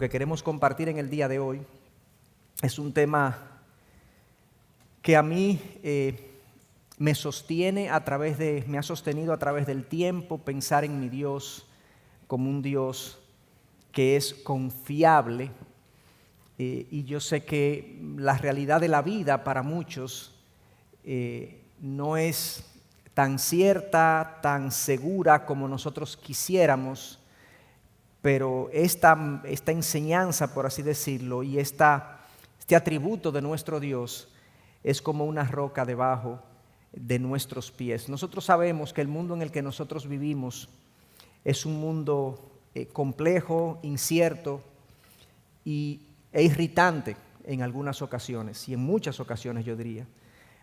que queremos compartir en el día de hoy es un tema que a mí me ha sostenido a través del tiempo, pensar en mi Dios como un Dios que es confiable. Y yo sé que la realidad de la vida para muchos no es tan cierta, tan segura como nosotros quisiéramos, pero esta enseñanza, por así decirlo, y este atributo de nuestro Dios es como una roca debajo de nuestros pies. Nosotros sabemos que el mundo en el que nosotros vivimos es un mundo complejo, incierto e irritante en algunas ocasiones, y en muchas ocasiones yo diría.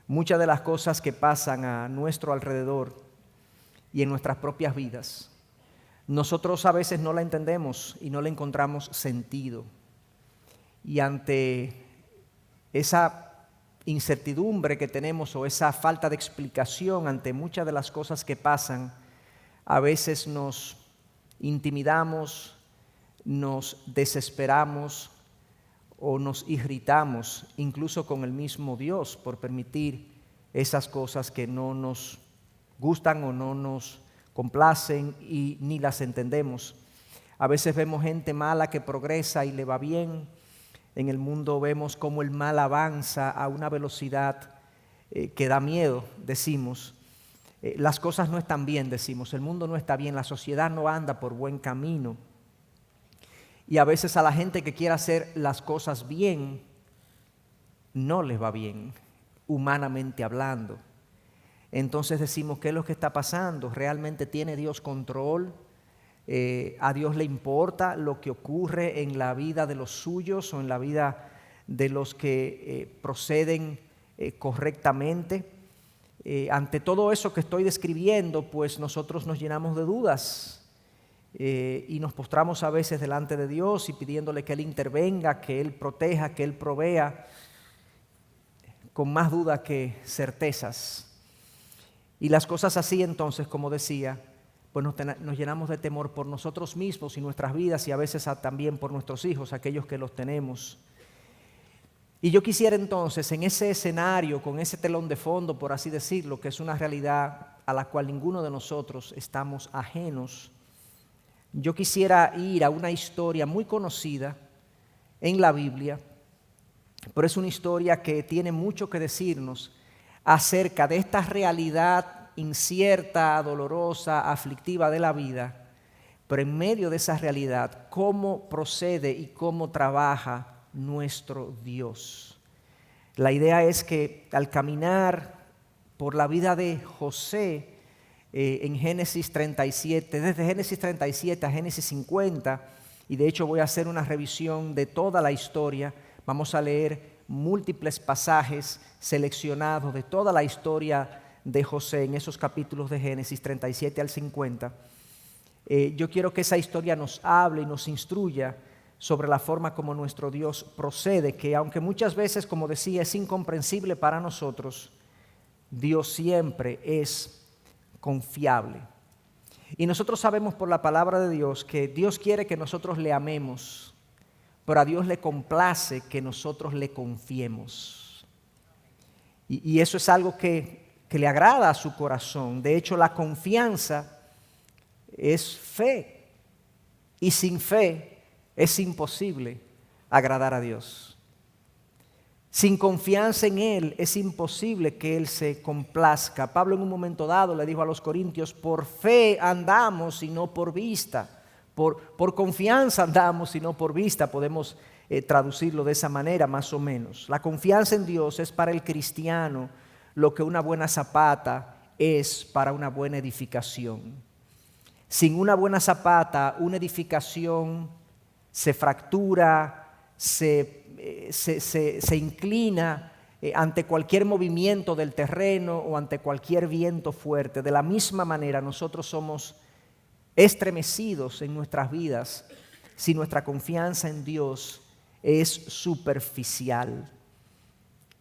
Muchas de las cosas que pasan a nuestro alrededor y en nuestras propias vidas, nosotros a veces no la entendemos y no le encontramos sentido. Y ante esa incertidumbre que tenemos o esa falta de explicación ante muchas de las cosas que pasan, a veces nos intimidamos, nos desesperamos o nos irritamos, incluso con el mismo Dios, por permitir esas cosas que no nos gustan o no nos complacen y ni las entendemos. A veces vemos gente mala que progresa y le va bien. En el mundo vemos cómo el mal avanza a una velocidad que da miedo, decimos. Las cosas no están bien, decimos. El mundo no está bien, la sociedad no anda por buen camino. Y a veces a la gente que quiere hacer las cosas bien, no les va bien, humanamente hablando. Entonces decimos, ¿qué es lo que está pasando? ¿Realmente tiene Dios control? ¿A Dios le importa lo que ocurre en la vida de los suyos o en la vida de los que proceden correctamente? Ante todo eso que estoy describiendo, pues nosotros nos llenamos de dudas y nos postramos a veces delante de Dios y pidiéndole que Él intervenga, que Él proteja, que Él provea, con más dudas que certezas. Y las cosas así entonces, como decía, pues nos llenamos de temor por nosotros mismos y nuestras vidas y a veces también por nuestros hijos, aquellos que los tenemos. Y yo quisiera entonces, en ese escenario, con ese telón de fondo, por así decirlo, que es una realidad a la cual ninguno de nosotros estamos ajenos, yo quisiera ir a una historia muy conocida en la Biblia, pero es una historia que tiene mucho que decirnos acerca de esta realidad incierta, dolorosa, aflictiva de la vida, pero en medio de esa realidad, cómo procede y cómo trabaja nuestro Dios. La idea es que al caminar por la vida de José en Génesis 37, desde Génesis 37 a Génesis 50, y de hecho voy a hacer una revisión de toda la historia, vamos a leer múltiples pasajes seleccionados de toda la historia de José en esos capítulos de Génesis 37 al 50. Yo quiero que esa historia nos hable y nos instruya sobre la forma como nuestro Dios procede, que aunque muchas veces, como decía, es incomprensible para nosotros, Dios siempre es confiable. Y nosotros sabemos por la palabra de Dios que Dios quiere que nosotros le amemos, pero a Dios le complace que nosotros le confiemos. Y eso es algo que le agrada a su corazón. De hecho, la confianza es fe. Y sin fe es imposible agradar a Dios. Sin confianza en Él es imposible que Él se complazca. Pablo en un momento dado le dijo a los corintios, por fe andamos y no por vista. Por confianza andamos y no por vista, podemos traducirlo de esa manera más o menos. La confianza en Dios es para el cristiano lo que una buena zapata es para una buena edificación. Sin una buena zapata, una edificación se fractura, se inclina ante cualquier movimiento del terreno o ante cualquier viento fuerte. De la misma manera, nosotros somos estremecidos en nuestras vidas si nuestra confianza en Dios es superficial.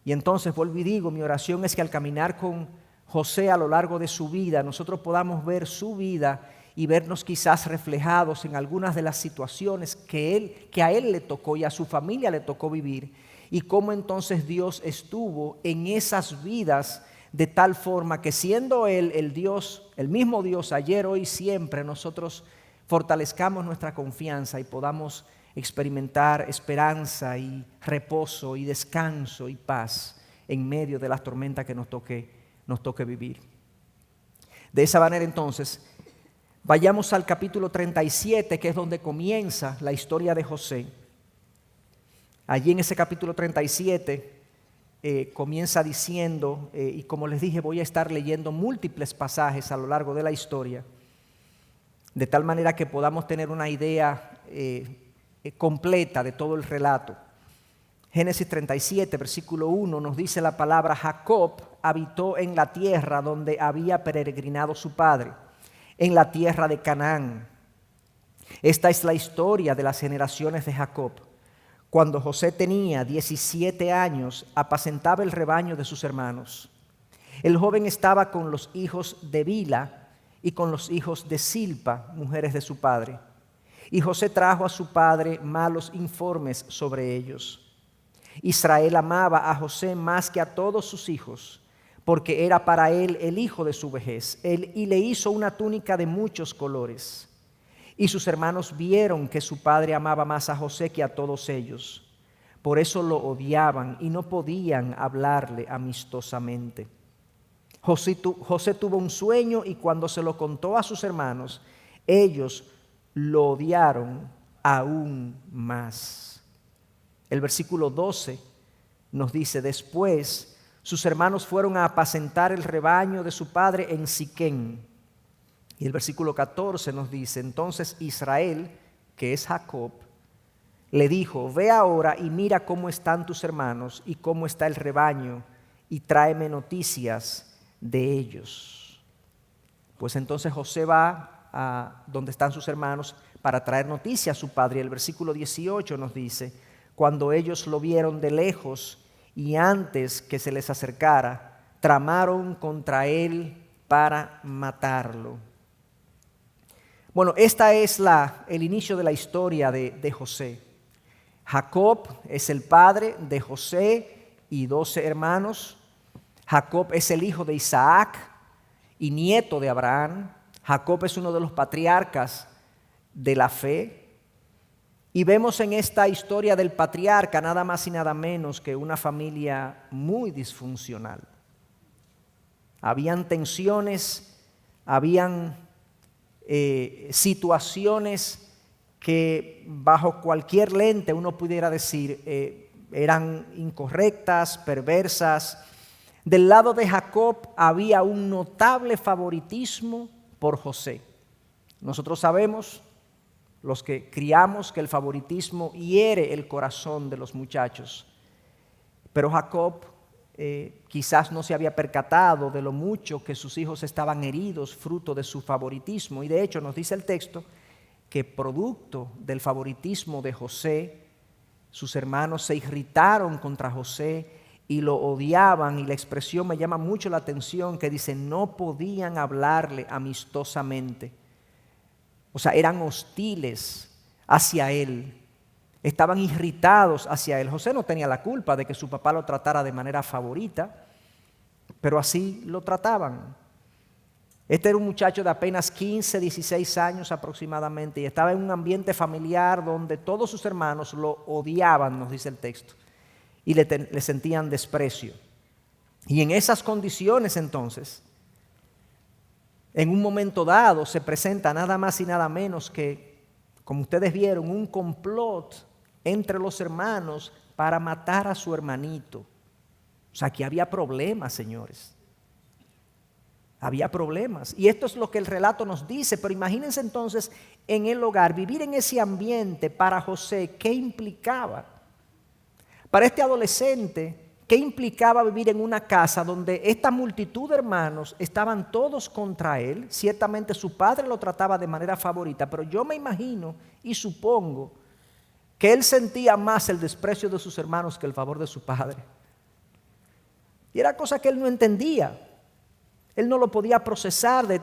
Y entonces vuelvo y digo, mi oración es que al caminar con José a lo largo de su vida, nosotros podamos ver su vida y vernos quizás reflejados en algunas de las situaciones que a él le tocó y a su familia le tocó vivir, y cómo entonces Dios estuvo en esas vidas de tal forma que siendo Él el Dios, el mismo Dios ayer, hoy, siempre, nosotros fortalezcamos nuestra confianza y podamos experimentar esperanza y reposo y descanso y paz en medio de las tormentas que nos toque vivir. De esa manera entonces, vayamos al capítulo 37, que es donde comienza la historia de José. Allí en ese capítulo 37 comienza diciendo, y como les dije, voy a estar leyendo múltiples pasajes a lo largo de la historia, de tal manera que podamos tener una idea completa de todo el relato. Génesis 37, versículo 1 nos dice la palabra: Jacob habitó en la tierra donde había peregrinado su padre, en la tierra de Canaán. Esta es la historia de las generaciones de Jacob. Cuando José tenía 17 años, apacentaba el rebaño de sus hermanos. El joven estaba con los hijos de Bilha y con los hijos de Silpa, mujeres de su padre. Y José trajo a su padre malos informes sobre ellos. Israel amaba a José más que a todos sus hijos, porque era para él el hijo de su vejez, y le hizo una túnica de muchos colores. Y sus hermanos vieron que su padre amaba más a José que a todos ellos. Por eso lo odiaban y no podían hablarle amistosamente. José tuvo un sueño y cuando se lo contó a sus hermanos, ellos lo odiaron aún más. El versículo 12 nos dice: después sus hermanos fueron a apacentar el rebaño de su padre en Siquén. Y el versículo 14 nos dice: entonces Israel, que es Jacob, le dijo: ve ahora y mira cómo están tus hermanos y cómo está el rebaño, y tráeme noticias de ellos. Pues entonces José va a donde están sus hermanos para traer noticias a su padre. Y el versículo 18 nos dice: cuando ellos lo vieron de lejos y antes que se les acercara, tramaron contra él para matarlo. Bueno, esta es el inicio de la historia de José. Jacob es el padre de José y 12 hermanos. Jacob es el hijo de Isaac y nieto de Abraham. Jacob es uno de los patriarcas de la fe. Y vemos en esta historia del patriarca nada más y nada menos que una familia muy disfuncional. Habían tensiones, habían situaciones que bajo cualquier lente uno pudiera decir eran incorrectas, perversas. Del lado de Jacob había un notable favoritismo por José. Nosotros sabemos, los que criamos, que el favoritismo hiere el corazón de los muchachos. Pero Jacob quizás no se había percatado de lo mucho que sus hijos estaban heridos fruto de su favoritismo. Y de hecho nos dice el texto que producto del favoritismo de José, sus hermanos se irritaron contra José y lo odiaban. Y la expresión me llama mucho la atención, que dice: no podían hablarle amistosamente. O sea, eran hostiles hacia él, estaban irritados hacia él. José no tenía la culpa de que su papá lo tratara de manera favorita, pero así lo trataban. Este era un muchacho de apenas 15, 16 años aproximadamente, y estaba en un ambiente familiar donde todos sus hermanos lo odiaban, nos dice el texto, y le sentían desprecio. Y en esas condiciones entonces, en un momento dado se presenta nada más y nada menos que, como ustedes vieron, un complot entre los hermanos para matar a su hermanito. O sea, que había problemas, señores. Había problemas. Y esto es lo que el relato nos dice. Pero imagínense entonces en el hogar, vivir en ese ambiente para José, ¿qué implicaba? Para este adolescente, ¿qué implicaba vivir en una casa donde esta multitud de hermanos estaban todos contra él? Ciertamente su padre lo trataba de manera favorita, pero yo me imagino y supongo que él sentía más el desprecio de sus hermanos que el favor de su padre. Y era cosa que él no entendía. Él no lo podía procesar de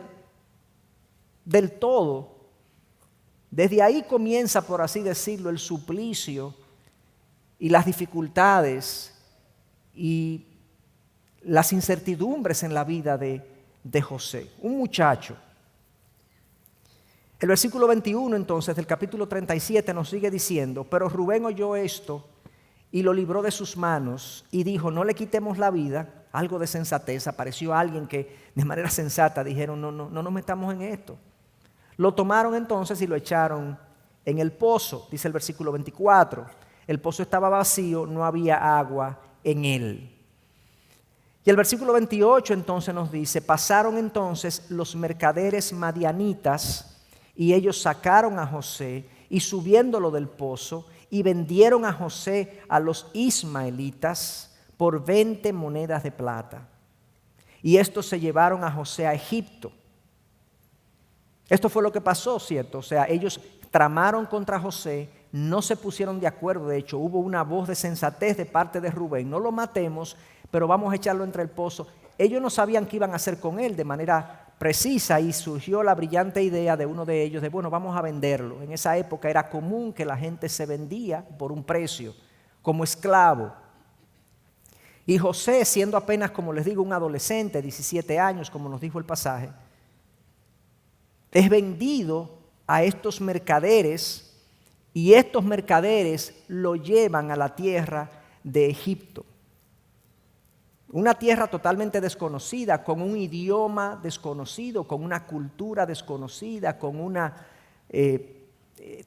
del todo. Desde ahí comienza, por así decirlo, el suplicio y las dificultades y las incertidumbres en la vida de José, un muchacho. El versículo 21 entonces del capítulo 37 nos sigue diciendo: pero Rubén oyó esto y lo libró de sus manos y dijo: no le quitemos la vida. Algo de sensatez, apareció alguien que de manera sensata dijeron: no nos metamos en esto. Lo tomaron entonces y lo echaron en el pozo, dice el versículo 24. El pozo estaba vacío, no había agua en él. Y el versículo 28 entonces nos dice: pasaron entonces los mercaderes madianitas y ellos sacaron a José y subiéndolo del pozo y vendieron a José a los ismaelitas por 20 monedas de plata. Y estos se llevaron a José a Egipto. Esto fue lo que pasó, ¿cierto? O sea, ellos tramaron contra José, no se pusieron de acuerdo. De hecho, hubo una voz de sensatez de parte de Rubén: no lo matemos, pero vamos a echarlo entre el pozo. Ellos no sabían qué iban a hacer con él de manera precisa y surgió la brillante idea de uno de ellos de, bueno, vamos a venderlo. En esa época era común que la gente se vendía por un precio, como esclavo. Y José, siendo apenas, como les digo, un adolescente, 17 años, como nos dijo el pasaje, es vendido a estos mercaderes y estos mercaderes lo llevan a la tierra de Egipto. Una tierra totalmente desconocida, con un idioma desconocido, con una cultura desconocida, con una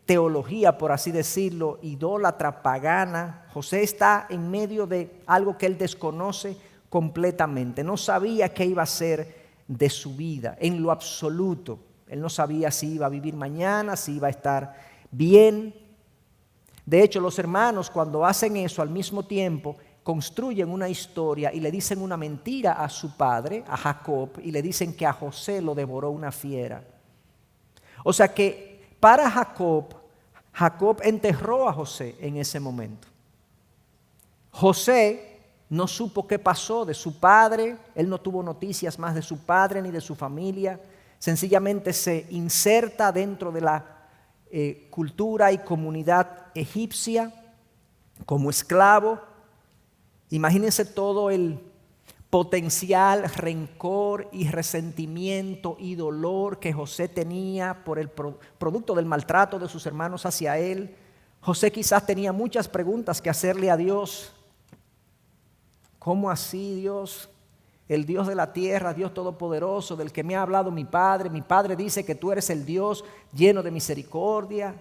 teología, por así decirlo, idólatra, pagana. José está en medio de algo que él desconoce completamente. No sabía qué iba a ser de su vida, en lo absoluto. Él no sabía si iba a vivir mañana, si iba a estar bien. De hecho, los hermanos, cuando hacen eso al mismo tiempo, construyen una historia y le dicen una mentira a su padre, a Jacob, y le dicen que a José lo devoró una fiera. O sea que para Jacob enterró a José en ese momento. José no supo qué pasó de su padre, él no tuvo noticias más de su padre ni de su familia. Sencillamente se inserta dentro de la cultura y comunidad egipcia como esclavo. Imagínense todo el potencial rencor y resentimiento y dolor que José tenía por el producto del maltrato de sus hermanos hacia él. José quizás tenía muchas preguntas que hacerle a Dios. ¿Cómo así, Dios? El Dios de la tierra, Dios todopoderoso, del que me ha hablado mi padre. Mi padre dice que tú eres el Dios lleno de misericordia.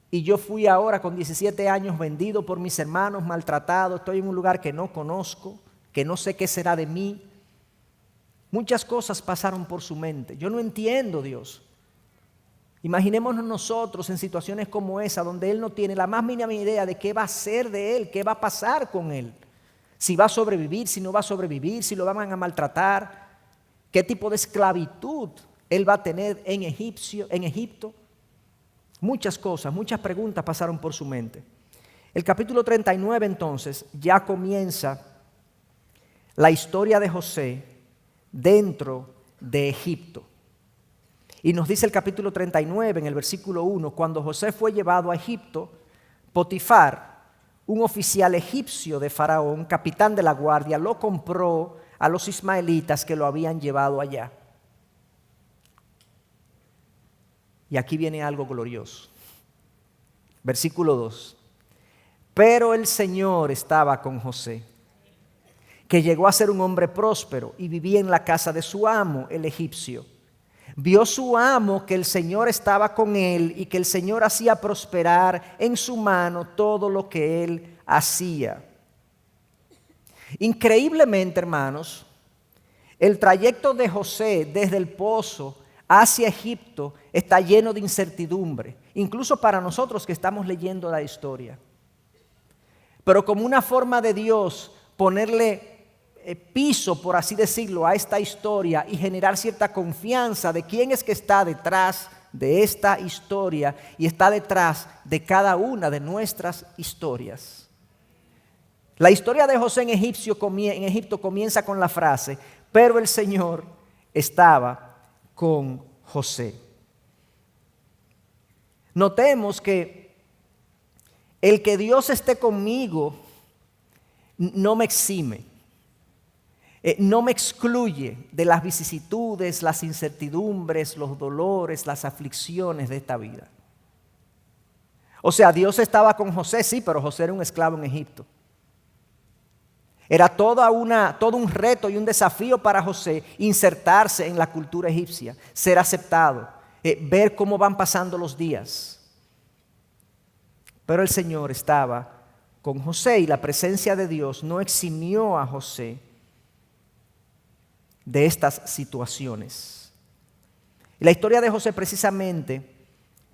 Y yo fui ahora con 17 años vendido por mis hermanos, maltratado. Estoy en un lugar que no conozco, que no sé qué será de mí. Muchas cosas pasaron por su mente. Yo no entiendo, Dios. Imaginémonos nosotros en situaciones como esa, donde él no tiene la más mínima idea de qué va a ser de él, qué va a pasar con él. Si va a sobrevivir, si no va a sobrevivir, si lo van a maltratar, qué tipo de esclavitud él va a tener en Egipto. Muchas cosas, muchas preguntas pasaron por su mente. El capítulo 39 entonces ya comienza la historia de José dentro de Egipto. Y nos dice el capítulo 39 en el versículo 1, cuando José fue llevado a Egipto, Potifar, un oficial egipcio de Faraón, capitán de la guardia, lo compró a los ismaelitas que lo habían llevado allá. Y aquí viene algo glorioso. Versículo 2. Pero el Señor estaba con José, que llegó a ser un hombre próspero y vivía en la casa de su amo, el egipcio. Vio su amo que el Señor estaba con él y que el Señor hacía prosperar en su mano todo lo que él hacía. Increíblemente, hermanos, el trayecto de José desde el pozo hacia Egipto está lleno de incertidumbre, incluso para nosotros que estamos leyendo la historia. Pero como una forma de Dios ponerle piso, por así decirlo, a esta historia y generar cierta confianza de quién es que está detrás de esta historia y está detrás de cada una de nuestras historias. La historia de José en Egipto comienza con la frase: pero el Señor estaba con José. Notemos que el que Dios esté conmigo no me exime, no me excluye de las vicisitudes, las incertidumbres, los dolores, las aflicciones de esta vida. O sea, Dios estaba con José, sí, pero José era un esclavo en Egipto. Era todo un reto y un desafío para José insertarse en la cultura egipcia, ser aceptado, ver cómo van pasando los días. Pero el Señor estaba con José y la presencia de Dios no eximió a José de estas situaciones. Y la historia de José precisamente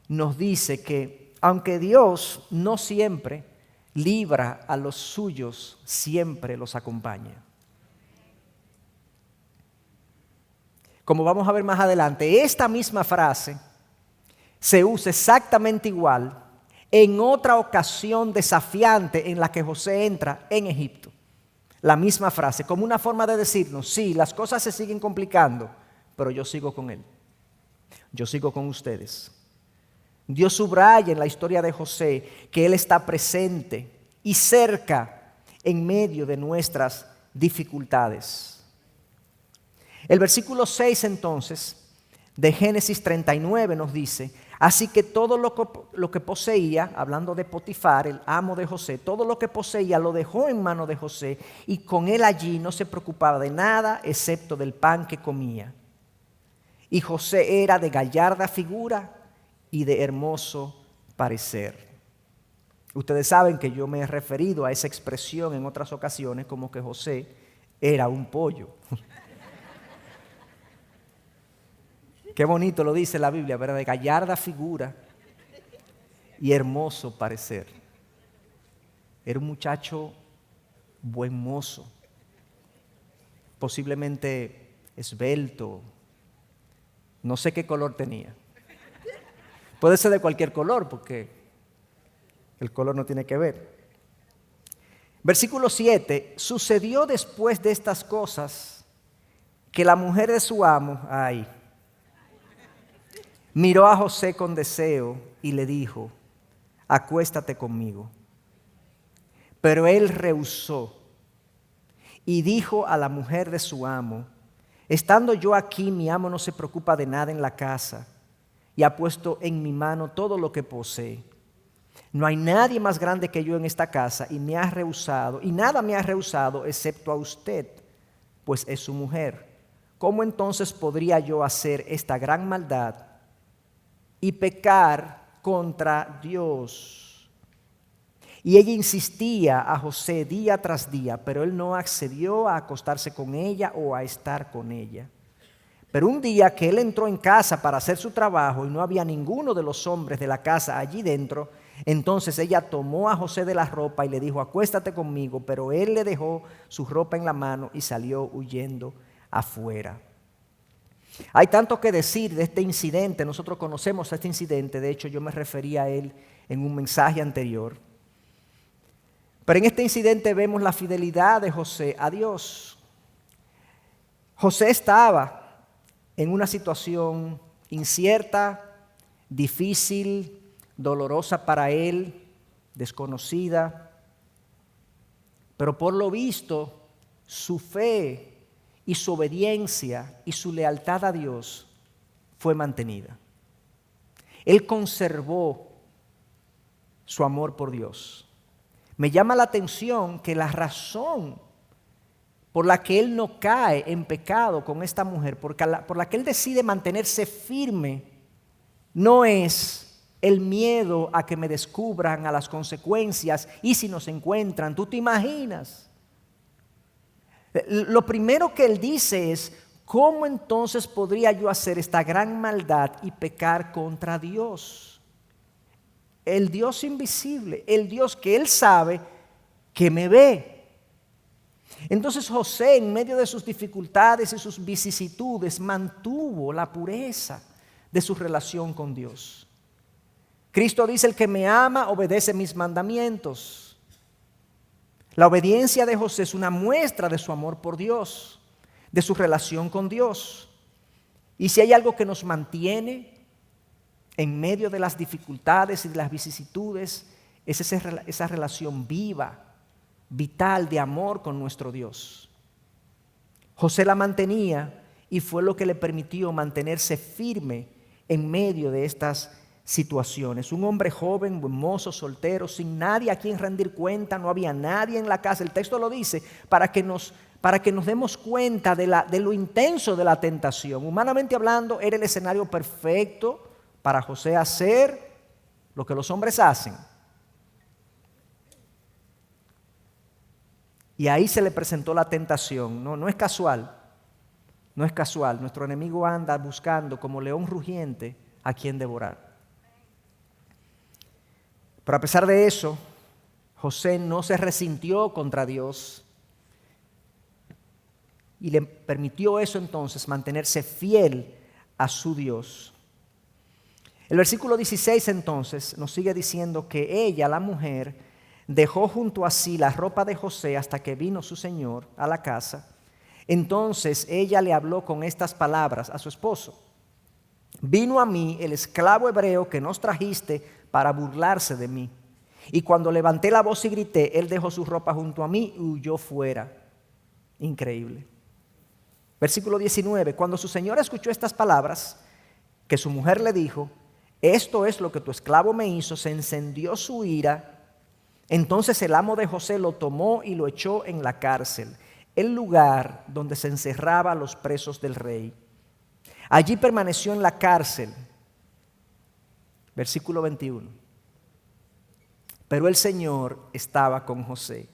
nos dice que aunque Dios no siempre libra a los suyos, siempre los acompaña. Como vamos a ver más adelante, esta misma frase se usa exactamente igual en otra ocasión desafiante en la que José entra en Egipto. La misma frase, como una forma de decirnos, sí, las cosas se siguen complicando, pero yo sigo con él. Yo sigo con ustedes. Dios subraya en la historia de José que Él está presente y cerca en medio de nuestras dificultades. El versículo 6 entonces de Génesis 39 nos dice: así que todo lo que poseía, hablando de Potifar, el amo de José, todo lo que poseía lo dejó en mano de José y con él allí no se preocupaba de nada excepto del pan que comía. Y José era de gallarda figura y de hermoso parecer. Ustedes saben que yo me he referido a esa expresión en otras ocasiones como que José era un pollo. Qué bonito lo dice la Biblia, ¿verdad? De gallarda figura y hermoso parecer. Era un muchacho buen mozo, posiblemente esbelto, no sé qué color tenía. Puede ser de cualquier color porque el color no tiene que ver. Versículo 7, sucedió después de estas cosas que la mujer de su amo, miró a José con deseo y le dijo: acuéstate conmigo. Pero él rehusó y dijo a la mujer de su amo: estando yo aquí, mi amo no se preocupa de nada en la casa y ha puesto en mi mano todo lo que posee. No hay nadie más grande que yo en esta casa y nada me ha rehusado excepto a usted, pues es su mujer. ¿Cómo entonces podría yo hacer esta gran maldad y pecar contra Dios? Y ella insistía a José día tras día, pero él no accedió a acostarse con ella o a estar con ella. Pero un día que él entró en casa para hacer su trabajo y no había ninguno de los hombres de la casa allí dentro, entonces ella tomó a José de la ropa y le dijo: acuéstate conmigo, pero él le dejó su ropa en la mano y salió huyendo afuera. Hay tanto que decir de este incidente. Nosotros conocemos este incidente, de hecho yo me refería a él en un mensaje anterior. Pero en este incidente vemos la fidelidad de José a Dios. José estaba en una situación incierta, difícil, dolorosa para él, desconocida, pero por lo visto su fe y su obediencia y su lealtad a Dios fue mantenida. Él conservó su amor por Dios. Me llama la atención que la razón por la que él no cae en pecado con esta mujer, por la que él decide mantenerse firme, no es el miedo a que me descubran, a las consecuencias y si nos encuentran. ¿Tú te imaginas? Lo primero que él dice es: ¿cómo entonces podría yo hacer esta gran maldad y pecar contra Dios? El Dios invisible, el Dios que él sabe que me ve. Entonces José, en medio de sus dificultades y sus vicisitudes, mantuvo la pureza de su relación con Dios. Cristo dice: el que me ama obedece mis mandamientos. La obediencia de José es una muestra de su amor por Dios, de su relación con Dios. Y si hay algo que nos mantiene en medio de las dificultades y de las vicisitudes, es esa relación viva, vital de amor con nuestro Dios. José la mantenía y fue lo que le permitió mantenerse firme en medio de estas situaciones. Un hombre joven, buen mozo, soltero, sin nadie a quien rendir cuenta, no había nadie en la casa. El texto lo dice para que nos demos cuenta de lo intenso de la tentación. Humanamente hablando, era el escenario perfecto para José hacer lo que los hombres hacen. Y ahí se le presentó la tentación. No es casual. No es casual. Nuestro enemigo anda buscando como león rugiente a quien devorar. Pero a pesar de eso, José no se resintió contra Dios y le permitió eso entonces mantenerse fiel a su Dios. El versículo 16 entonces nos sigue diciendo que ella, la mujer, dejó junto a sí la ropa de José hasta que vino su señor a la casa. Entonces ella le habló con estas palabras a su esposo: vino a mí el esclavo hebreo que nos trajiste para burlarse de mí. Y cuando levanté la voz y grité, él dejó su ropa junto a mí y huyó fuera. Increíble. Versículo 19. Cuando su señora escuchó estas palabras que su mujer le dijo: esto es lo que tu esclavo me hizo, se encendió su ira. Entonces el amo de José lo tomó y lo echó en la cárcel, el lugar donde se encerraba a los presos del rey. Allí permaneció en la cárcel. Versículo 21. Pero el Señor estaba con José.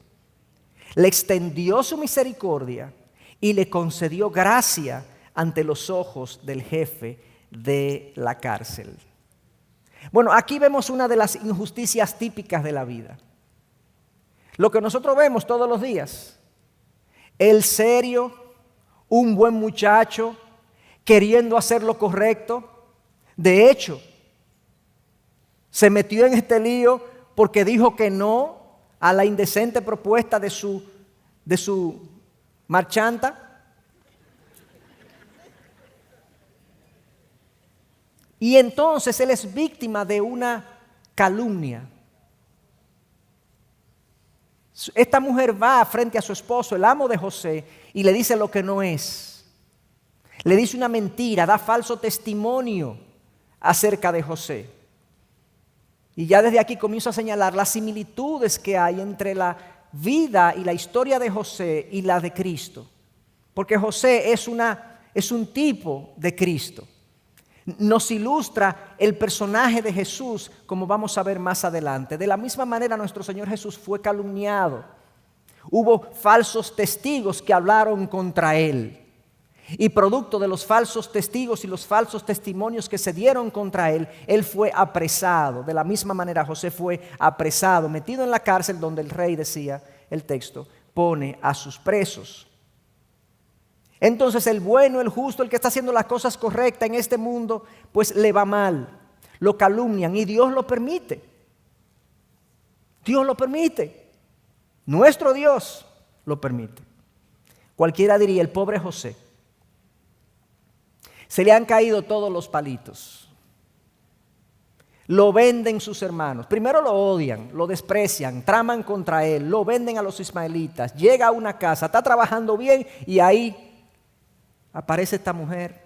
Le extendió su misericordia y le concedió gracia ante los ojos del jefe de la cárcel. Bueno, aquí vemos una de las injusticias típicas de la vida. Lo que nosotros vemos todos los días. El serio, un buen muchacho, queriendo hacer lo correcto. De hecho, se metió en este lío porque dijo que no a la indecente propuesta de su marchanta. Y entonces él es víctima de una calumnia. Esta mujer va frente a su esposo, el amo de José, y le dice lo que no es. Le dice una mentira, da falso testimonio acerca de José. Y ya desde aquí comienzo a señalar las similitudes que hay entre la vida y la historia de José y la de Cristo. Porque José es un tipo de Cristo. Nos ilustra el personaje de Jesús, como vamos a ver más adelante. De la misma manera, nuestro Señor Jesús fue calumniado. Hubo falsos testigos que hablaron contra él. Y producto de los falsos testigos y los falsos testimonios que se dieron contra él, él fue apresado. De la misma manera, José fue apresado, metido en la cárcel donde el rey, decía el texto, pone a sus presos. Entonces el bueno, el justo, el que está haciendo las cosas correctas en este mundo, pues le va mal, lo calumnian y Dios lo permite. Dios lo permite. Nuestro Dios lo permite. Cualquiera diría, el pobre José. Se le han caído todos los palitos. Lo venden sus hermanos. Primero lo odian, lo desprecian, traman contra él, lo venden a los ismaelitas. Llega a una casa, está trabajando bien y ahí aparece esta mujer,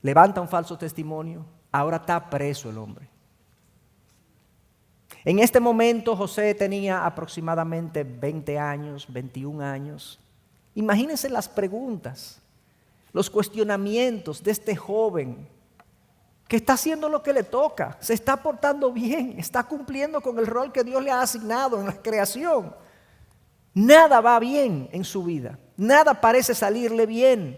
levanta un falso testimonio, ahora está preso el hombre. En este momento José tenía aproximadamente 20 años, 21 años. Imagínense las preguntas, los cuestionamientos de este joven que está haciendo lo que le toca, se está portando bien, está cumpliendo con el rol que Dios le ha asignado en la creación. Nada va bien en su vida. Nada parece salirle bien.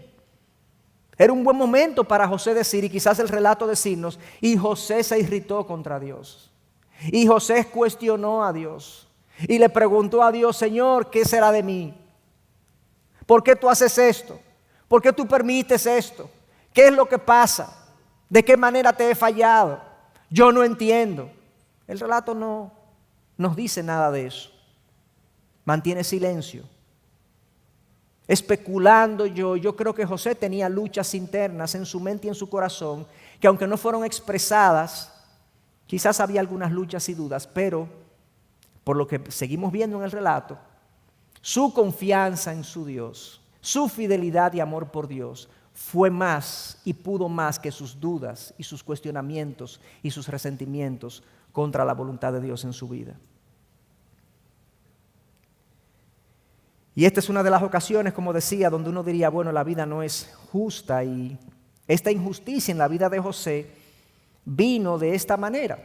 Era un buen momento para José decir, y quizás el relato decirnos, y José se irritó contra Dios. Y José cuestionó a Dios. Y le preguntó a Dios, Señor, ¿qué será de mí? ¿Por qué tú haces esto? ¿Por qué tú permites esto? ¿Qué es lo que pasa? ¿De qué manera te he fallado? Yo no entiendo. El relato no nos dice nada de eso. Mantiene silencio. especulando yo creo que José tenía luchas internas en su mente y en su corazón, que aunque no fueron expresadas, quizás había algunas luchas y dudas, pero por lo que seguimos viendo en el relato, su confianza en su Dios, su fidelidad y amor por Dios fue más y pudo más que sus dudas y sus cuestionamientos y sus resentimientos contra la voluntad de Dios en su vida. Y esta es una de las ocasiones, como decía, donde uno diría, bueno, la vida no es justa, y esta injusticia en la vida de José vino de esta manera.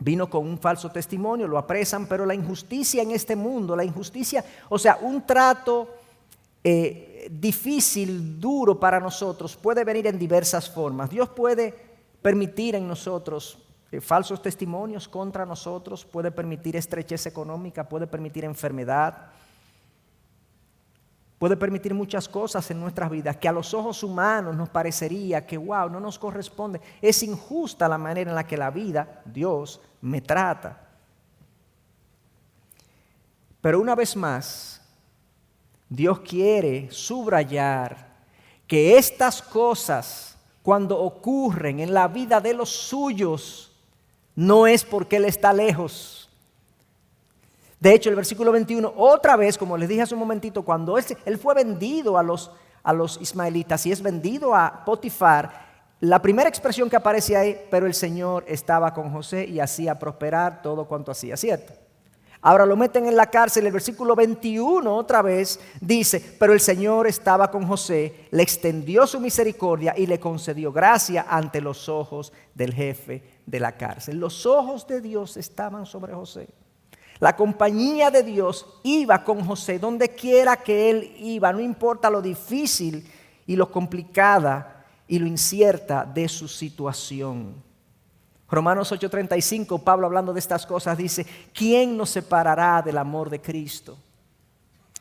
Vino con un falso testimonio, lo apresan, pero la injusticia en este mundo, la injusticia, o sea, un trato difícil, duro para nosotros, puede venir en diversas formas. Dios puede permitir en nosotros falsos testimonios contra nosotros, puede permitir estrechez económica, puede permitir enfermedad, puede permitir muchas cosas en nuestras vidas que a los ojos humanos nos parecería que, wow, no nos corresponde. Es injusta la manera en la que la vida, Dios, me trata. Pero una vez más, Dios quiere subrayar que estas cosas, cuando ocurren en la vida de los suyos, no es porque Él está lejos. De hecho, el versículo 21, otra vez, como les dije hace un momentito, cuando él fue vendido a los ismaelitas y es vendido a Potifar, la primera expresión que aparece ahí, pero el Señor estaba con José y hacía prosperar todo cuanto hacía, ¿cierto? Ahora lo meten en la cárcel, el versículo 21 otra vez dice, pero el Señor estaba con José, le extendió su misericordia y le concedió gracia ante los ojos del jefe de la cárcel. Los ojos de Dios estaban sobre José. La compañía de Dios iba con José donde quiera que él iba, no importa lo difícil y lo complicada y lo incierta de su situación. Romanos 8:35, Pablo hablando de estas cosas dice, ¿quién nos separará del amor de Cristo?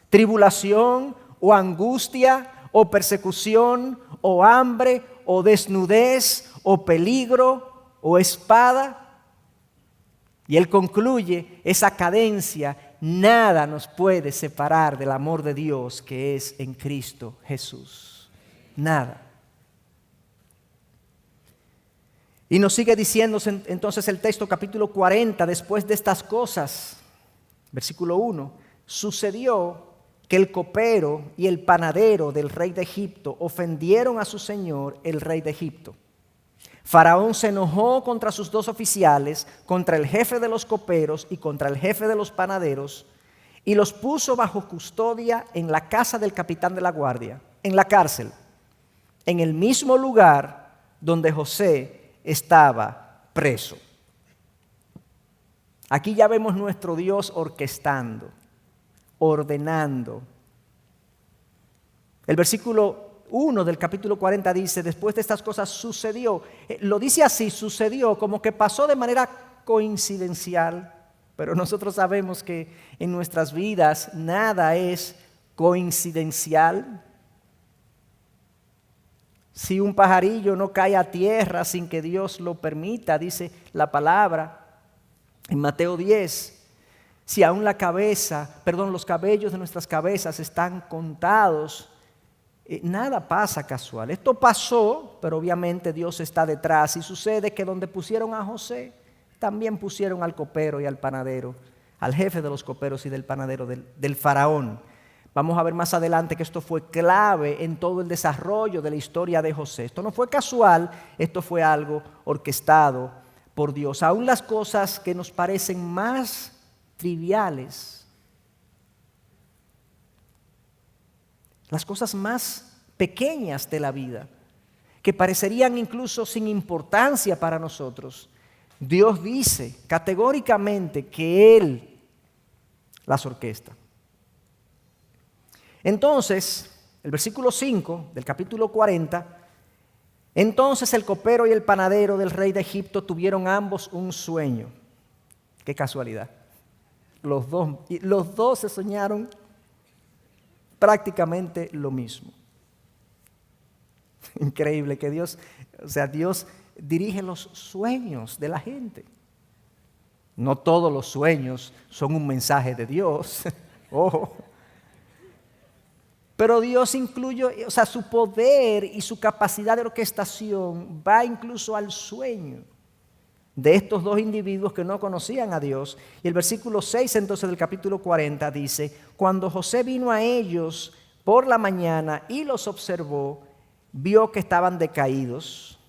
¿Tribulación o angustia o persecución o hambre o desnudez o peligro o espada? Y él concluye esa cadencia, nada nos puede separar del amor de Dios que es en Cristo Jesús. Nada. Y nos sigue diciendo entonces el texto capítulo 40, después de estas cosas, versículo 1, sucedió que el copero y el panadero del rey de Egipto ofendieron a su señor, el rey de Egipto. Faraón se enojó contra sus dos oficiales, contra el jefe de los coperos y contra el jefe de los panaderos, y los puso bajo custodia en la casa del capitán de la guardia, en la cárcel, en el mismo lugar donde José estaba preso. Aquí ya vemos nuestro Dios orquestando, ordenando. El versículo 1 del capítulo 40 dice, después de estas cosas sucedió. Lo dice así, sucedió, como que pasó de manera coincidencial, pero nosotros sabemos que en nuestras vidas nada es coincidencial. Si un pajarillo no cae a tierra sin que Dios lo permita, dice la palabra en Mateo 10, si aún los cabellos de nuestras cabezas están contados, nada pasa casual. Esto pasó, pero obviamente Dios está detrás y sucede que donde pusieron a José, también pusieron al copero y al panadero, al jefe de los coperos y del panadero del faraón. Vamos a ver más adelante que esto fue clave en todo el desarrollo de la historia de José. Esto no fue casual, esto fue algo orquestado por Dios. Aún las cosas que nos parecen más triviales, las cosas más pequeñas de la vida, que parecerían incluso sin importancia para nosotros, Dios dice categóricamente que Él las orquesta. Entonces, el versículo 5 del capítulo 40, entonces el copero y el panadero del rey de Egipto tuvieron ambos un sueño. Qué casualidad. Los dos se soñaron prácticamente lo mismo. Increíble que Dios dirige los sueños de la gente. No todos los sueños son un mensaje de Dios. Ojo. Pero Dios incluye, o sea, su poder y su capacidad de orquestación va incluso al sueño de estos dos individuos que no conocían a Dios. Y el versículo 6 entonces del capítulo 40 dice: cuando José vino a ellos por la mañana y los observó, vio que estaban decaídos.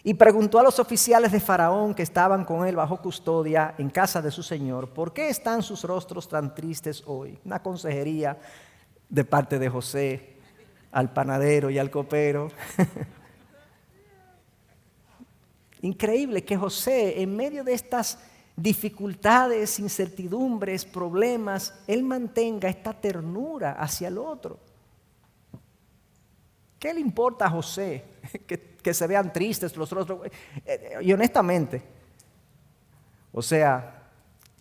Y preguntó a los oficiales de Faraón que estaban con él bajo custodia en casa de su señor: ¿por qué están sus rostros tan tristes hoy? Una consejería de parte de José al panadero y al copero. Increíble que José, en medio de estas dificultades, incertidumbres, problemas, él mantenga esta ternura hacia el otro. ¿Qué le importa a José que se vean tristes los rostros? Y honestamente, o sea,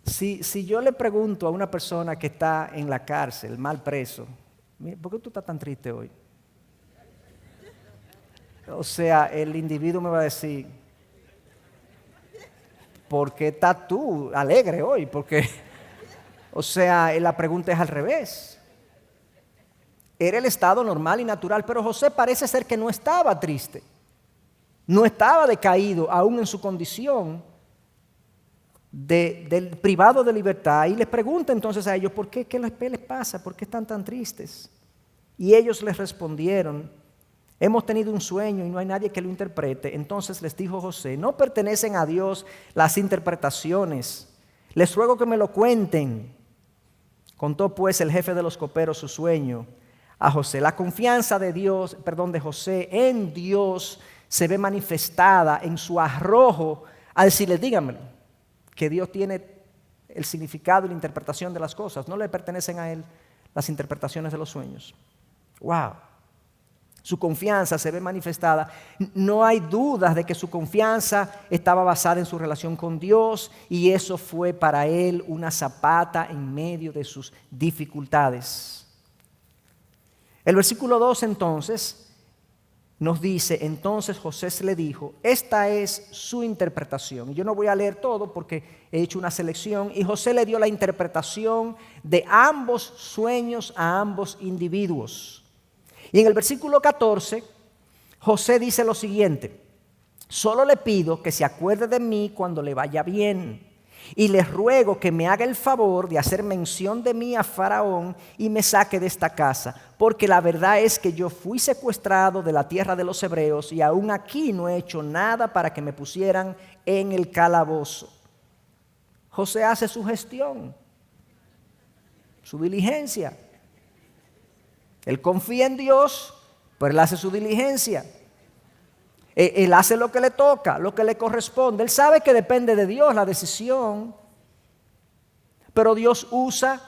si yo le pregunto a una persona que está en la cárcel, mal preso, ¿por qué tú estás tan triste hoy? O sea, el individuo me va a decir: ¿por qué estás tú alegre hoy? Porque, o sea, la pregunta es al revés. Era el estado normal y natural, pero José parece ser que no estaba triste, no estaba decaído aún en su condición del privado de libertad. Y les pregunta entonces a ellos: ¿por qué? ¿Qué les pasa? ¿Por qué están tan tristes? Y ellos les respondieron: hemos tenido un sueño y no hay nadie que lo interprete. Entonces les dijo José: no pertenecen a Dios las interpretaciones, les ruego que me lo cuenten. Contó pues el jefe de los coperos su sueño a José. La confianza de José en Dios se ve manifestada en su arrojo al decirle: díganmelo, que Dios tiene el significado y la interpretación de las cosas. No le pertenecen a él las interpretaciones de los sueños. Wow. Su confianza se ve manifestada. No hay dudas de que su confianza estaba basada en su relación con Dios, y eso fue para él una zapata en medio de sus dificultades. El versículo 2 entonces nos dice: entonces José se le dijo, esta es su interpretación. Yo no voy a leer todo porque he hecho una selección. Y José le dio la interpretación de ambos sueños a ambos individuos. Y en el versículo 14, José dice lo siguiente: solo le pido que se acuerde de mí cuando le vaya bien, y les ruego que me haga el favor de hacer mención de mí a Faraón y me saque de esta casa, porque la verdad es que yo fui secuestrado de la tierra de los hebreos y aún aquí no he hecho nada para que me pusieran en el calabozo. José hace su gestión, su diligencia. Él confía en Dios, pero él hace su diligencia. Él hace lo que le toca, lo que le corresponde. Él sabe que depende de Dios la decisión, pero Dios usa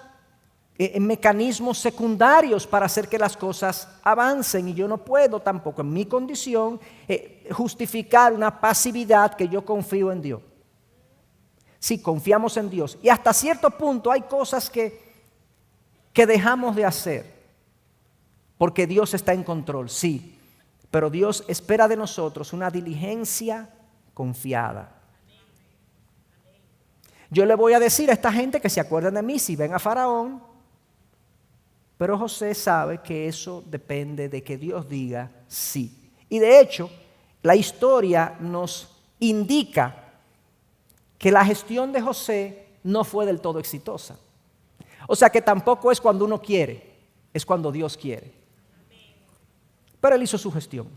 mecanismos secundarios para hacer que las cosas avancen. Y yo no puedo tampoco en mi condición justificar una pasividad que yo confío en Dios. Sí, confiamos en Dios. Y hasta cierto punto hay cosas que dejamos de hacer porque Dios está en control, sí. Pero Dios espera de nosotros una diligencia confiada. Yo le voy a decir a esta gente que se acuerden de mí si ven a Faraón, pero José sabe que eso depende de que Dios diga sí. Y de hecho, la historia nos indica que la gestión de José no fue del todo exitosa. O sea que tampoco es cuando uno quiere, es cuando Dios quiere. Pero él hizo su gestión.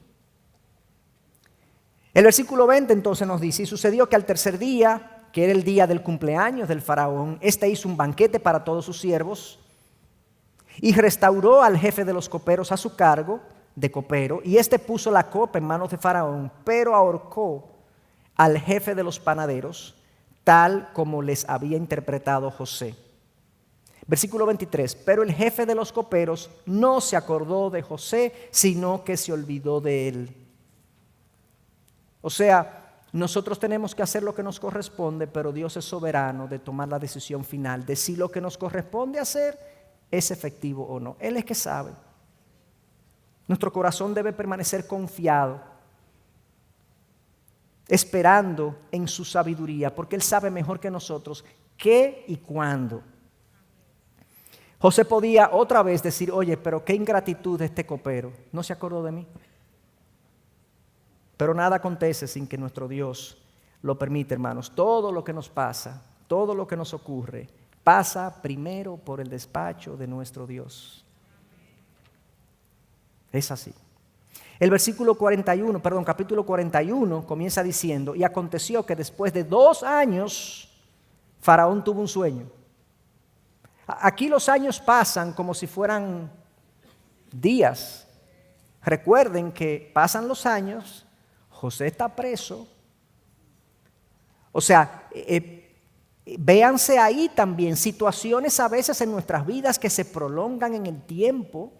El versículo 20 entonces nos dice: y sucedió que al tercer día, que era el día del cumpleaños del faraón, éste hizo un banquete para todos sus siervos y restauró al jefe de los coperos a su cargo de copero, y éste puso la copa en manos de faraón, pero ahorcó al jefe de los panaderos, tal como les había interpretado José. Versículo 23, pero el jefe de los coperos no se acordó de José, sino que se olvidó de él. O sea, nosotros tenemos que hacer lo que nos corresponde, pero Dios es soberano de tomar la decisión final de si lo que nos corresponde hacer es efectivo o no. Él es que sabe. Nuestro corazón debe permanecer confiado, esperando en su sabiduría, porque Él sabe mejor que nosotros qué y cuándo. José podía otra vez decir, oye, pero qué ingratitud de este copero, no se acordó de mí. Pero nada acontece sin que nuestro Dios lo permita, hermanos. Todo lo que nos pasa, todo lo que nos ocurre, pasa primero por el despacho de nuestro Dios. Es así. El capítulo 41 comienza diciendo, y aconteció que después de 2 años, Faraón tuvo un sueño. Aquí los años pasan como si fueran días. Recuerden que pasan los años, José está preso. O sea, véanse ahí también situaciones a veces en nuestras vidas que se prolongan en el tiempo,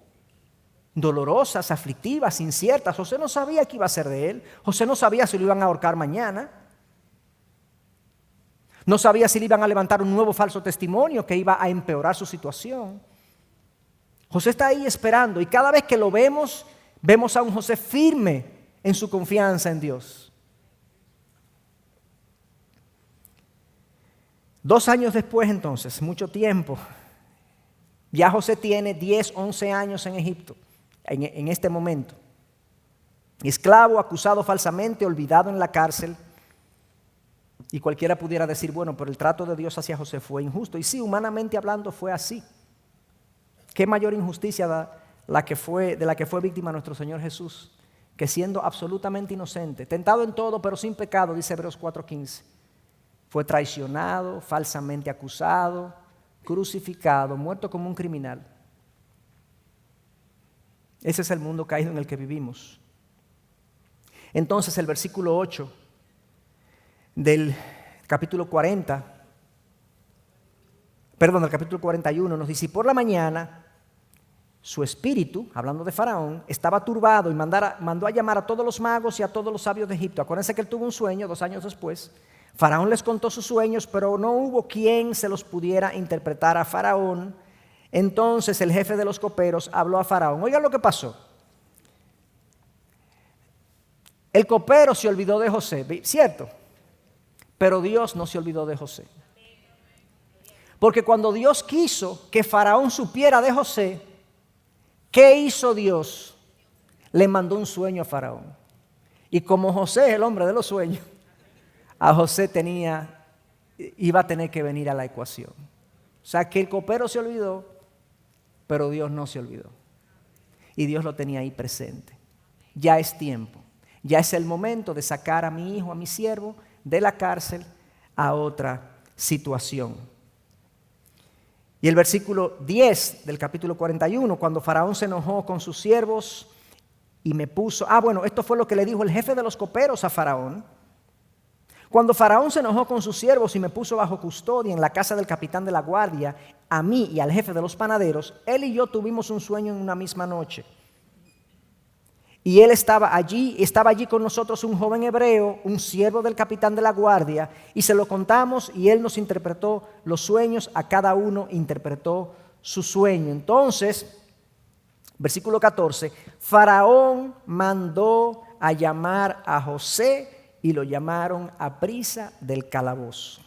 dolorosas, aflictivas, inciertas. José no sabía qué iba a ser de él. José no sabía si lo iban a ahorcar mañana. No sabía si le iban a levantar un nuevo falso testimonio que iba a empeorar su situación. José está ahí esperando y cada vez que lo vemos, vemos a un José firme en su confianza en Dios. 2 años después entonces, mucho tiempo, ya José tiene 10, 11 años en Egipto, en este momento. Esclavo, acusado falsamente, olvidado en la cárcel. Y cualquiera pudiera decir, bueno, pero el trato de Dios hacia José fue injusto. Y sí, humanamente hablando fue así. ¿Qué mayor injusticia de la que fue víctima nuestro Señor Jesús? Que siendo absolutamente inocente, tentado en todo pero sin pecado, dice Hebreos 4:15, fue traicionado, falsamente acusado, crucificado, muerto como un criminal. Ese es el mundo caído en el que vivimos. Entonces el versículo 8 del capítulo 41 nos dice, y por la mañana su espíritu, hablando de Faraón, estaba turbado y mandó a llamar a todos los magos y a todos los sabios de Egipto. Acuérdense que él tuvo un sueño 2 años después. Faraón les contó sus sueños, pero no hubo quien se los pudiera interpretar a Faraón. Entonces el jefe de los coperos habló a Faraón. Oigan lo que pasó. El copero se olvidó de José, ¿cierto? Pero Dios no se olvidó de José. Porque cuando Dios quiso que Faraón supiera de José, ¿qué hizo Dios? Le mandó un sueño a Faraón. Y como José es el hombre de los sueños, a José iba a tener que venir a la ecuación. O sea que el copero se olvidó, pero Dios no se olvidó. Y Dios lo tenía ahí presente. Ya es tiempo. Ya es el momento de sacar a mi hijo, a mi siervo, de la cárcel a otra situación. Y el versículo 10 del capítulo 41, cuando Faraón se enojó con sus siervos y me puso... esto fue lo que le dijo el jefe de los coperos a Faraón. Cuando Faraón se enojó con sus siervos y me puso bajo custodia en la casa del capitán de la guardia, a mí y al jefe de los panaderos, él y yo tuvimos un sueño en una misma noche. Y él estaba allí con nosotros un joven hebreo, un siervo del capitán de la guardia, y se lo contamos y él nos interpretó los sueños, a cada uno interpretó su sueño. Entonces, versículo 14, Faraón mandó a llamar a José y lo llamaron a prisa del calabozo.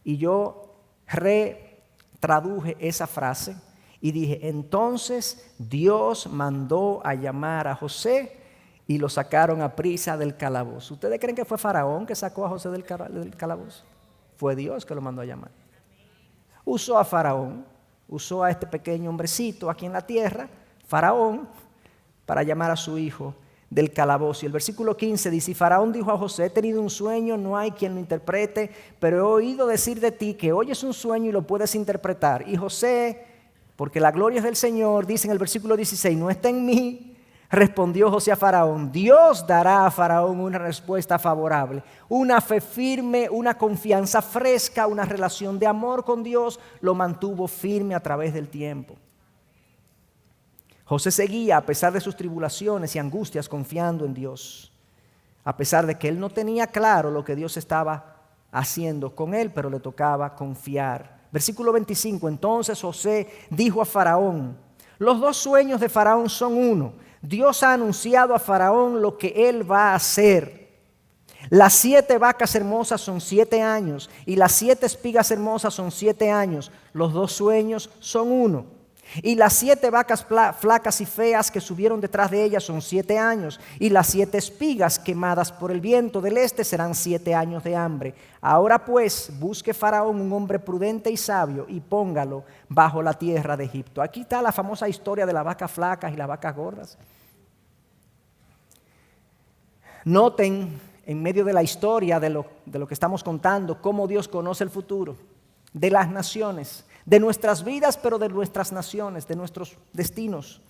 Y yo retraduje esa frase. Y dije, entonces Dios mandó a llamar a José y lo sacaron a prisa del calabozo. ¿Ustedes creen que fue Faraón que sacó a José del calabozo? Fue Dios que lo mandó a llamar. Usó a Faraón, usó a este pequeño hombrecito aquí en la tierra, Faraón, para llamar a su hijo del calabozo. Y el versículo 15 dice, y Faraón dijo a José, he tenido un sueño, no hay quien lo interprete, pero he oído decir de ti que oyes un sueño y lo puedes interpretar. Y José... porque la gloria es del Señor, dice en el versículo 16, no está en mí, respondió José a Faraón. Dios dará a Faraón una respuesta favorable, una fe firme, una confianza fresca, una relación de amor con Dios, lo mantuvo firme a través del tiempo. José seguía, a pesar de sus tribulaciones y angustias, confiando en Dios, a pesar de que él no tenía claro lo que Dios estaba haciendo con él, pero le tocaba confiar. Versículo 25, entonces José dijo a Faraón, los 2 sueños de Faraón son uno. Dios ha anunciado a Faraón lo que él va a hacer. Las 7 vacas hermosas son 7 años y las 7 espigas hermosas son 7 años. Los 2 sueños son uno. Y las 7 vacas flacas y feas que subieron detrás de ellas son 7 años. Y las 7 espigas quemadas por el viento del este serán 7 años de hambre. Ahora pues busque Faraón un hombre prudente y sabio y póngalo bajo la tierra de Egipto. Aquí está la famosa historia de las vacas flacas y las vacas gordas. Noten en medio de la historia de lo que estamos contando cómo Dios conoce el futuro de las naciones, de nuestras vidas, pero de nuestras naciones, de nuestros destinos.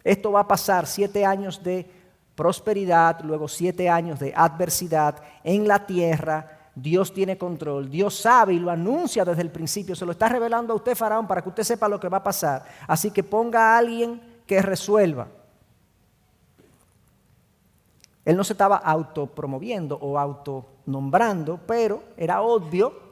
Esto va a pasar 7 años de prosperidad, luego 7 años de adversidad en la tierra. Dios tiene control, Dios sabe y lo anuncia desde el principio. Se lo está revelando a usted, Faraón, para que usted sepa lo que va a pasar. Así que ponga a alguien que resuelva. Él no se estaba autopromoviendo o autonombrando, pero era obvio,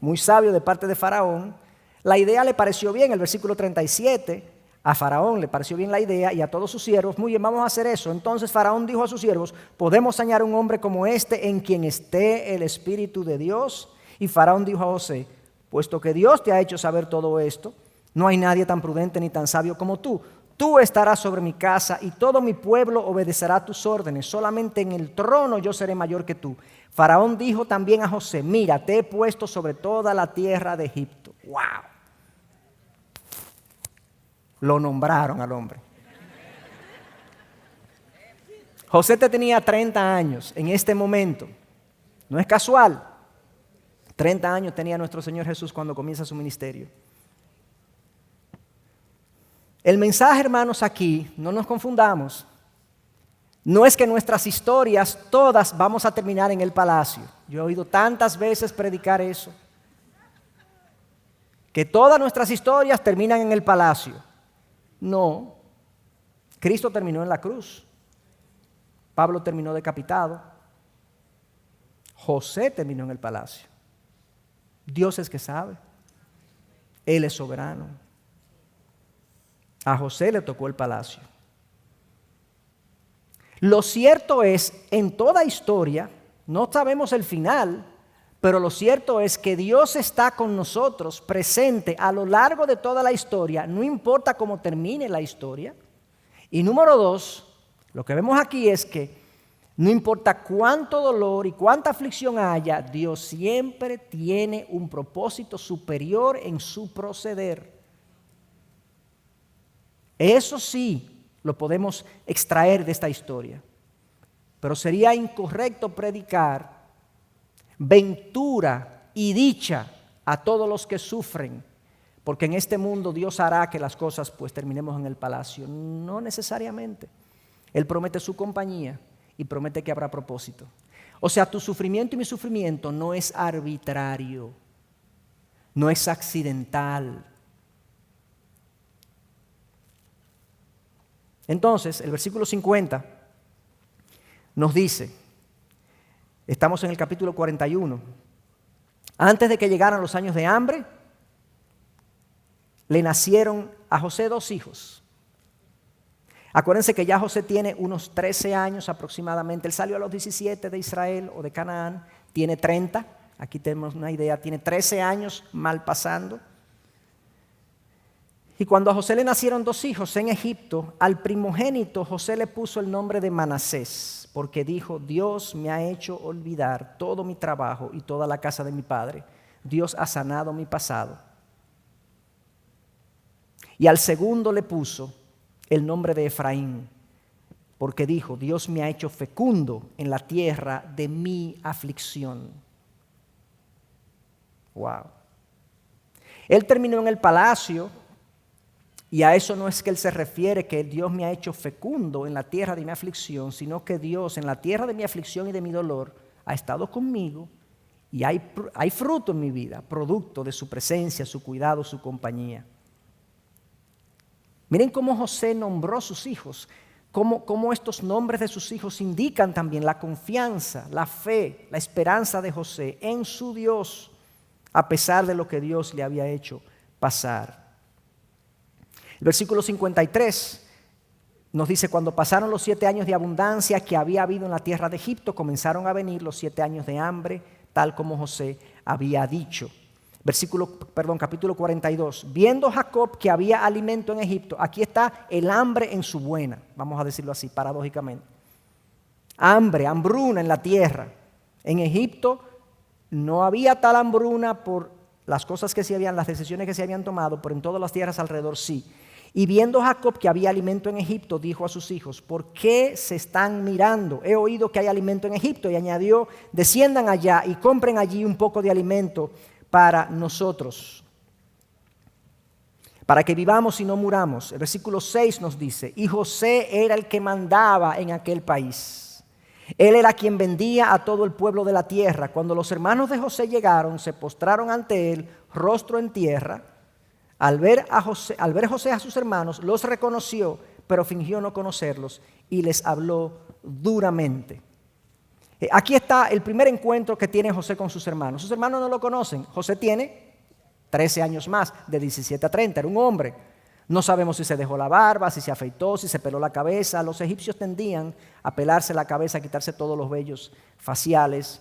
muy sabio de parte de Faraón. La idea le pareció bien, el versículo 37, a Faraón le pareció bien la idea y a todos sus siervos. Muy bien, vamos a hacer eso. Entonces Faraón dijo a sus siervos: podemos hallar un hombre como este en quien esté el Espíritu de Dios. Y Faraón dijo a José: puesto que Dios te ha hecho saber todo esto, no hay nadie tan prudente ni tan sabio como tú. Tú estarás sobre mi casa y todo mi pueblo obedecerá tus órdenes. Solamente en el trono yo seré mayor que tú. Faraón dijo también a José: mira, te he puesto sobre toda la tierra de Egipto. ¡Wow! Lo nombraron al hombre. José tenía 30 años en este momento. No es casual. 30 años tenía nuestro Señor Jesús cuando comienza su ministerio. El mensaje, hermanos, aquí, no nos confundamos. No es que nuestras historias todas vamos a terminar en el palacio. Yo he oído tantas veces predicar eso. Que todas nuestras historias terminan en el palacio. No. Cristo terminó en la cruz. Pablo terminó decapitado. José terminó en el palacio. Dios es que sabe. Él es soberano. A José le tocó el palacio. Lo cierto es, en toda historia, no sabemos el final, pero lo cierto es que Dios está con nosotros, presente a lo largo de toda la historia, no importa cómo termine la historia. Y número 2, lo que vemos aquí es que no importa cuánto dolor y cuánta aflicción haya, Dios siempre tiene un propósito superior en su proceder. Eso sí lo podemos extraer de esta historia. Pero sería incorrecto predicar ventura y dicha a todos los que sufren, porque en este mundo Dios hará que las cosas pues terminemos en el palacio. No necesariamente. Él promete su compañía y promete que habrá propósito. O sea, tu sufrimiento y mi sufrimiento no es arbitrario, no es accidental. Entonces, el versículo 50 nos dice, estamos en el capítulo 41, antes de que llegaran los años de hambre, le nacieron a José 2 hijos. Acuérdense que ya José tiene unos 13 años aproximadamente. Él salió a los 17 de Israel o de Canaán, tiene 30, aquí tenemos una idea, tiene 13 años mal pasando. Y cuando a José le nacieron 2 hijos en Egipto, al primogénito José le puso el nombre de Manasés, porque dijo: Dios me ha hecho olvidar todo mi trabajo y toda la casa de mi padre. Dios ha sanado mi pasado. Y al segundo le puso el nombre de Efraín, porque dijo: Dios me ha hecho fecundo en la tierra de mi aflicción. Wow. Él terminó en el palacio. Y a eso no es que él se refiere, que Dios me ha hecho fecundo en la tierra de mi aflicción, sino que Dios en la tierra de mi aflicción y de mi dolor ha estado conmigo y hay fruto en mi vida, producto de su presencia, su cuidado, su compañía. Miren cómo José nombró sus hijos, cómo estos nombres de sus hijos indican también la confianza, la fe, la esperanza de José en su Dios, a pesar de lo que Dios le había hecho pasar. El versículo 53 nos dice: cuando pasaron los 7 años de abundancia que había habido en la tierra de Egipto, comenzaron a venir los 7 años de hambre, tal como José había dicho. Capítulo 42. Viendo Jacob que había alimento en Egipto, aquí está el hambre en su buena, vamos a decirlo así, paradójicamente. Hambruna en la tierra. En Egipto no había tal hambruna por las cosas que se habían, las decisiones que se habían tomado, pero en todas las tierras alrededor sí. Y viendo Jacob que había alimento en Egipto, dijo a sus hijos: ¿por qué se están mirando? He oído que hay alimento en Egipto. Y añadió: desciendan allá y compren allí un poco de alimento para nosotros, para que vivamos y no muramos. El versículo 6 nos dice: y José era el que mandaba en aquel país. Él era quien vendía a todo el pueblo de la tierra. Cuando los hermanos de José llegaron, se postraron ante él, rostro en tierra. Al ver José a sus hermanos, los reconoció, pero fingió no conocerlos y les habló duramente. Aquí está el primer encuentro que tiene José con sus hermanos. Sus hermanos no lo conocen. José tiene 13 años más, de 17 a 30, era un hombre. No sabemos si se dejó la barba, si se afeitó, si se peló la cabeza. Los egipcios tendían a pelarse la cabeza, a quitarse todos los vellos faciales.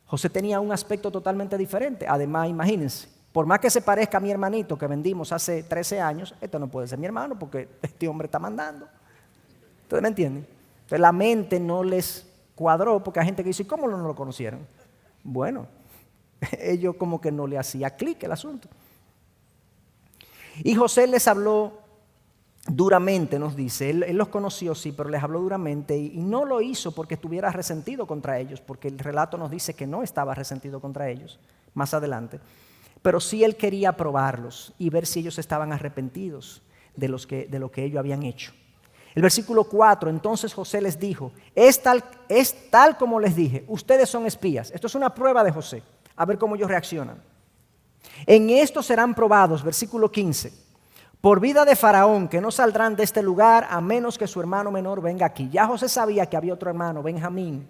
José tenía un aspecto totalmente diferente. Además, imagínense, por más que se parezca a mi hermanito que vendimos hace 13 años, este no puede ser mi hermano porque este hombre está mandando. ¿Ustedes me entienden? Entonces la mente no les cuadró, porque hay gente que dice: ¿cómo no lo conocieron? Bueno, ellos como que no le hacía clic el asunto. Y José les habló duramente, nos dice. Él los conoció, sí, pero les habló duramente, y no lo hizo porque estuviera resentido contra ellos, porque el relato nos dice que no estaba resentido contra ellos más adelante. Pero sí él quería probarlos y ver si ellos estaban arrepentidos de lo que ellos habían hecho. El versículo 4, entonces José les dijo: es tal como les dije, ustedes son espías. Esto es una prueba de José, a ver cómo ellos reaccionan. En esto serán probados, versículo 15, por vida de Faraón, que no saldrán de este lugar a menos que su hermano menor venga aquí. Ya José sabía que había otro hermano, Benjamín.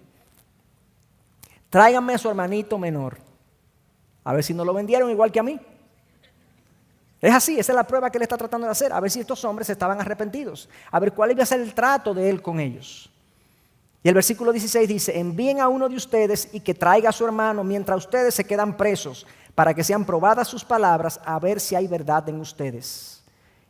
Tráiganme a su hermanito menor, a ver si no lo vendieron igual que a mí. Es así, esa es la prueba que él está tratando de hacer, a ver si estos hombres estaban arrepentidos, a ver cuál iba a ser el trato de él con ellos. Y el versículo 16 dice: envíen a uno de ustedes y que traiga a su hermano mientras ustedes se quedan presos, para que sean probadas sus palabras, a ver si hay verdad en ustedes.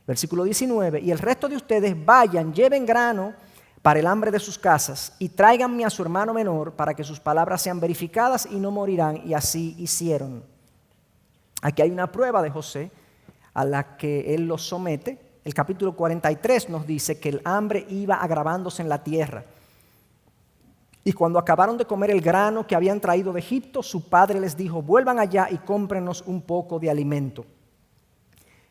Versículo 19, y el resto de ustedes vayan, lleven grano para el hambre de sus casas, y tráiganme a su hermano menor, para que sus palabras sean verificadas y no morirán. Y así hicieron. Aquí hay una prueba de José a la que él los somete. El capítulo 43 nos dice que el hambre iba agravándose en la tierra. Y cuando acabaron de comer el grano que habían traído de Egipto, su padre les dijo: vuelvan allá y cómprenos un poco de alimento.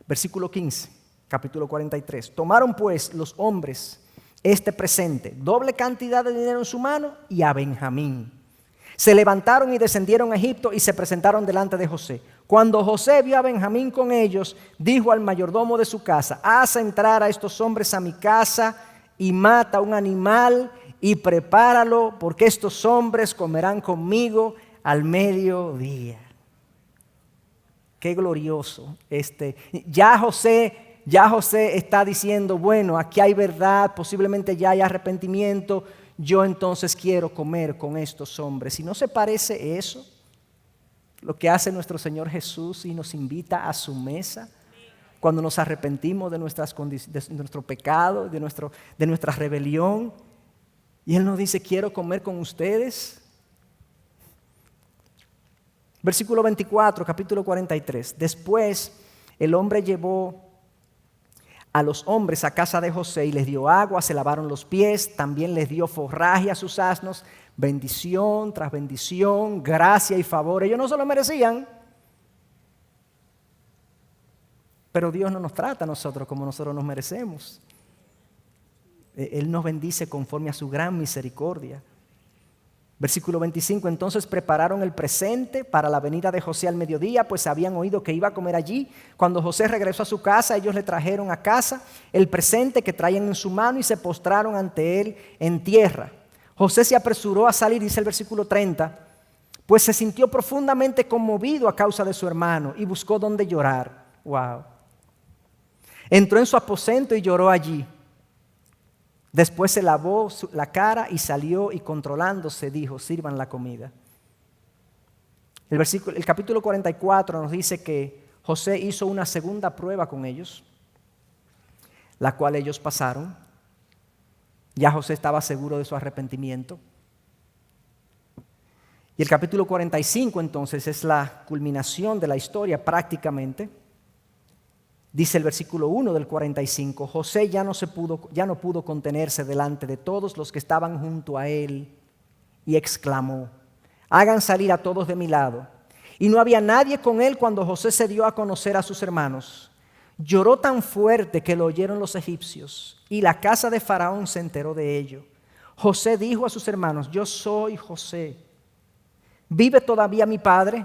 Versículo 15, capítulo 43. Tomaron pues los hombres este presente, doble cantidad de dinero en su mano, y a Benjamín. Se levantaron y descendieron a Egipto y se presentaron delante de José. Cuando José vio a Benjamín con ellos, dijo al mayordomo de su casa: haz entrar a estos hombres a mi casa y mata un animal y prepáralo, porque estos hombres comerán conmigo al mediodía. Qué glorioso. Ya José está diciendo: bueno, aquí hay verdad, posiblemente ya hay arrepentimiento, yo entonces quiero comer con estos hombres. ¿Y no se parece eso lo que hace nuestro Señor Jesús y nos invita a su mesa? Cuando nos arrepentimos de nuestro pecado, de nuestra rebelión, y Él nos dice: quiero comer con ustedes. Versículo 24, capítulo 43. Después el hombre llevó a los hombres a casa de José y les dio agua, se lavaron los pies, también les dio forraje a sus asnos, bendición tras bendición, gracia y favor. Ellos no se lo merecían, pero Dios no nos trata a nosotros como nosotros nos merecemos. Él nos bendice conforme a su gran misericordia. Versículo 25, entonces prepararon el presente para la venida de José al mediodía, pues habían oído que iba a comer allí. Cuando José regresó a su casa, ellos le trajeron a casa el presente que traían en su mano y se postraron ante él en tierra. José se apresuró a salir, dice el versículo 30, pues se sintió profundamente conmovido a causa de su hermano y buscó dónde llorar. Wow. Entró en su aposento y lloró allí. Después se lavó la cara y salió, y controlándose dijo: sirvan la comida. El capítulo 44 nos dice que José hizo una segunda prueba con ellos, la cual ellos pasaron. Ya José estaba seguro de su arrepentimiento. Y el capítulo 45 entonces es la culminación de la historia prácticamente. Dice el versículo 1 del 45, José ya no pudo contenerse delante de todos los que estaban junto a él y exclamó: hagan salir a todos de mi lado. Y no había nadie con él cuando José se dio a conocer a sus hermanos. Lloró tan fuerte que lo oyeron los egipcios, y la casa de Faraón se enteró de ello. José dijo a sus hermanos: yo soy José. ¿Vive todavía mi padre?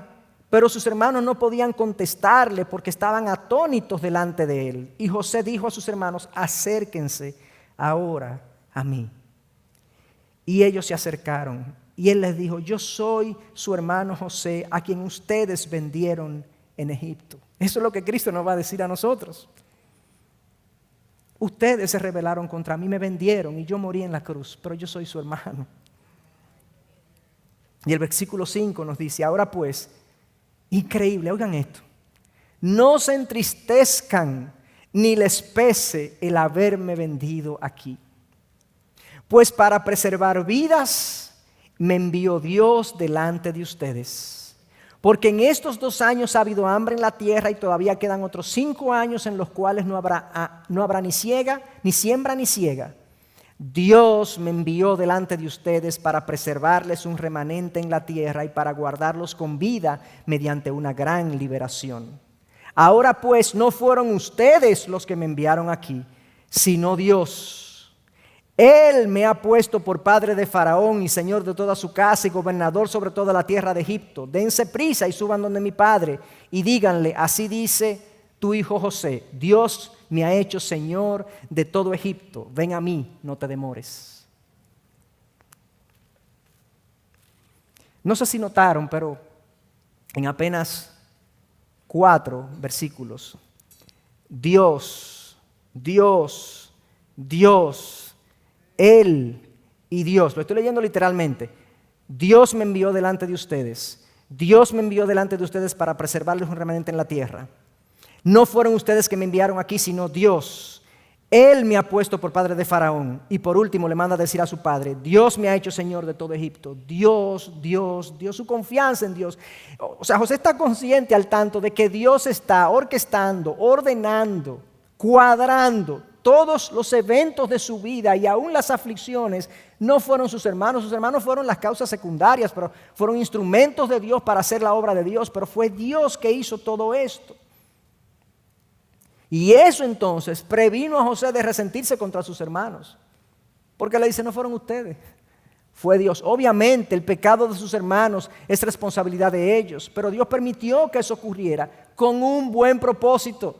Pero sus hermanos no podían contestarle porque estaban atónitos delante de él. Y José dijo a sus hermanos: acérquense ahora a mí. Y ellos se acercaron. Y él les dijo: yo soy su hermano José, a quien ustedes vendieron en Egipto. Eso es lo que Cristo nos va a decir a nosotros. Ustedes se rebelaron contra mí, me vendieron y yo morí en la cruz, pero yo soy su hermano. Y el versículo 5 nos dice: ahora pues, increíble, oigan esto, no se entristezcan ni les pese el haberme vendido aquí. Pues para preservar vidas me envió Dios delante de ustedes. Porque en estos 2 años ha habido hambre en la tierra y todavía quedan otros 5 años en los cuales no habrá ni siembra ni siega. Dios me envió delante de ustedes para preservarles un remanente en la tierra y para guardarlos con vida mediante una gran liberación. Ahora pues no fueron ustedes los que me enviaron aquí, sino Dios. Él me ha puesto por padre de Faraón y señor de toda su casa y gobernador sobre toda la tierra de Egipto. Dense prisa y suban donde mi padre y díganle: así dice tu hijo José, Dios me ha hecho señor de todo Egipto. Ven a mí, no te demores. No sé si notaron, pero en apenas 4 versículos, Dios, Él y Dios. Lo estoy leyendo literalmente. Dios me envió delante de ustedes. Dios me envió delante de ustedes para preservarles un remanente en la tierra. No fueron ustedes que me enviaron aquí, sino Dios. Él me ha puesto por padre de Faraón. Y por último le manda a decir a su padre: Dios me ha hecho señor de todo Egipto. Dios, su confianza en Dios. O sea, José está consciente al tanto de que Dios está orquestando, ordenando, cuadrando todos los eventos de su vida, y aún las aflicciones. No fueron sus hermanos fueron las causas secundarias, pero fueron instrumentos de Dios para hacer la obra de Dios, pero fue Dios que hizo todo esto. Y eso entonces previno a José de resentirse contra sus hermanos, porque le dice: no fueron ustedes, fue Dios. Obviamente el pecado de sus hermanos es responsabilidad de ellos, pero Dios permitió que eso ocurriera con un buen propósito.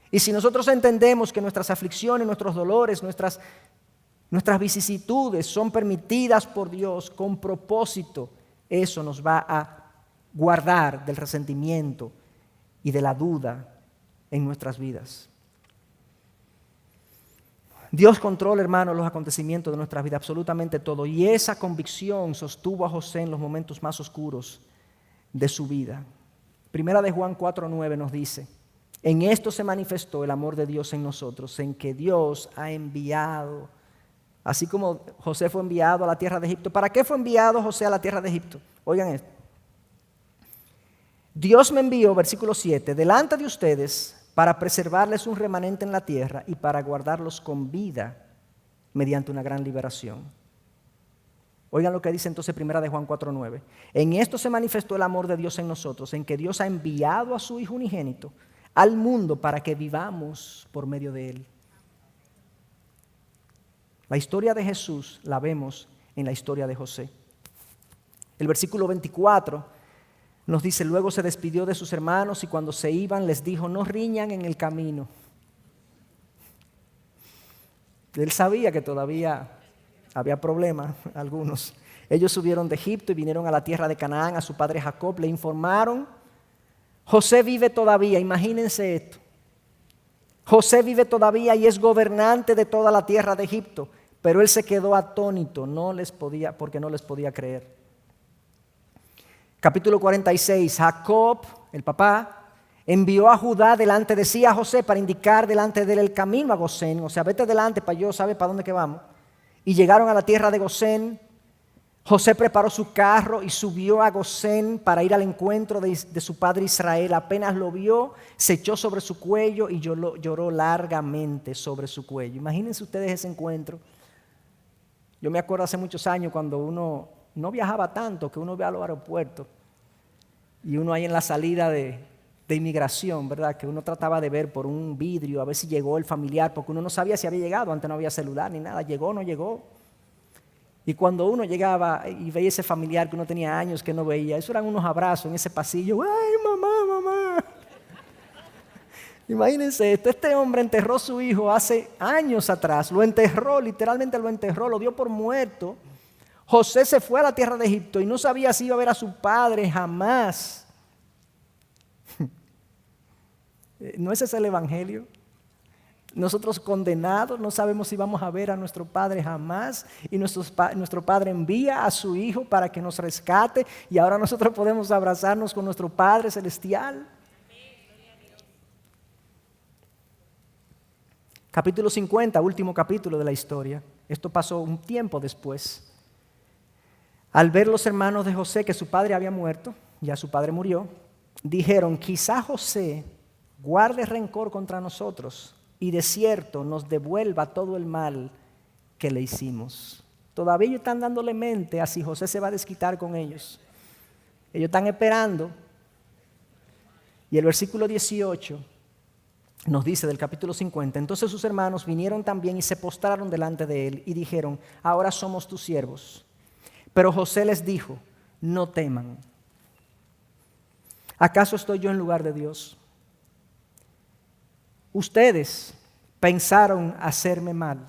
Y si nosotros entendemos que nuestras aflicciones, nuestros dolores, nuestras vicisitudes son permitidas por Dios con propósito, eso nos va a guardar del resentimiento y de la duda en nuestras vidas. Dios controla, hermanos, los acontecimientos de nuestras vidas, absolutamente todo. Y esa convicción sostuvo a José en los momentos más oscuros de su vida. Primera de Juan 4:9 nos dice: en esto se manifestó el amor de Dios en nosotros, en que Dios ha enviado, así como José fue enviado a la tierra de Egipto. ¿Para qué fue enviado José a la tierra de Egipto? Oigan esto. Dios me envió, versículo 7, delante de ustedes para preservarles un remanente en la tierra y para guardarlos con vida mediante una gran liberación. Oigan lo que dice entonces Primera de Juan 4:9. En esto se manifestó el amor de Dios en nosotros, en que Dios ha enviado a su Hijo unigénito al mundo para que vivamos por medio de Él. La historia de Jesús la vemos en la historia de José. El versículo 24 nos dice: luego se despidió de sus hermanos y cuando se iban les dijo: no riñan en el camino. Él sabía que todavía había problemas, algunos. Ellos subieron de Egipto y vinieron a la tierra de Canaán, a su padre Jacob. Le informaron: José vive todavía, imagínense esto. José vive todavía y es gobernante de toda la tierra de Egipto. Pero él se quedó atónito, porque no les podía creer. Capítulo 46, Jacob, el papá, envió a Judá delante de sí a José para indicar delante de él el camino a Gosén. O sea, vete delante para yo saber para dónde que vamos. Y llegaron a la tierra de Gosén. José preparó su carro y subió a Gosén para ir al encuentro de su padre Israel. Apenas lo vio, se echó sobre su cuello y lloró largamente sobre su cuello. Imagínense ustedes ese encuentro. Yo me acuerdo hace muchos años cuando uno no viajaba tanto, que uno ve a los aeropuertos y uno ahí en la salida de inmigración, ¿verdad? Que uno trataba de ver por un vidrio a ver si llegó el familiar, porque uno no sabía si había llegado, antes no había celular ni nada, llegó o no llegó. Y cuando uno llegaba y veía ese familiar que uno tenía años que no veía, eso eran unos abrazos en ese pasillo. ¡Ay, mamá, mamá! Imagínense esto, este hombre enterró a su hijo hace años atrás, lo enterró, literalmente lo enterró, lo dio por muerto. José se fue a la tierra de Egipto y no sabía si iba a ver a su padre jamás. ¿No es ese el evangelio? Nosotros condenados no sabemos si vamos a ver a nuestro Padre jamás, y nuestro Padre envía a su Hijo para que nos rescate, y ahora nosotros podemos abrazarnos con nuestro Padre Celestial. Capítulo 50, último capítulo de la historia. Esto pasó un tiempo después. Al ver los hermanos de José que su padre había muerto, ya su padre murió, dijeron: quizá José guarde rencor contra nosotros y de cierto nos devuelva todo el mal que le hicimos. Todavía ellos están dándole mente a si José se va a desquitar con ellos. Ellos están esperando. Y el versículo 18 nos dice del capítulo 50: entonces sus hermanos vinieron también y se postraron delante de él y dijeron: ahora somos tus siervos. Pero José les dijo: no teman. ¿Acaso estoy yo en lugar de Dios? Ustedes pensaron hacerme mal.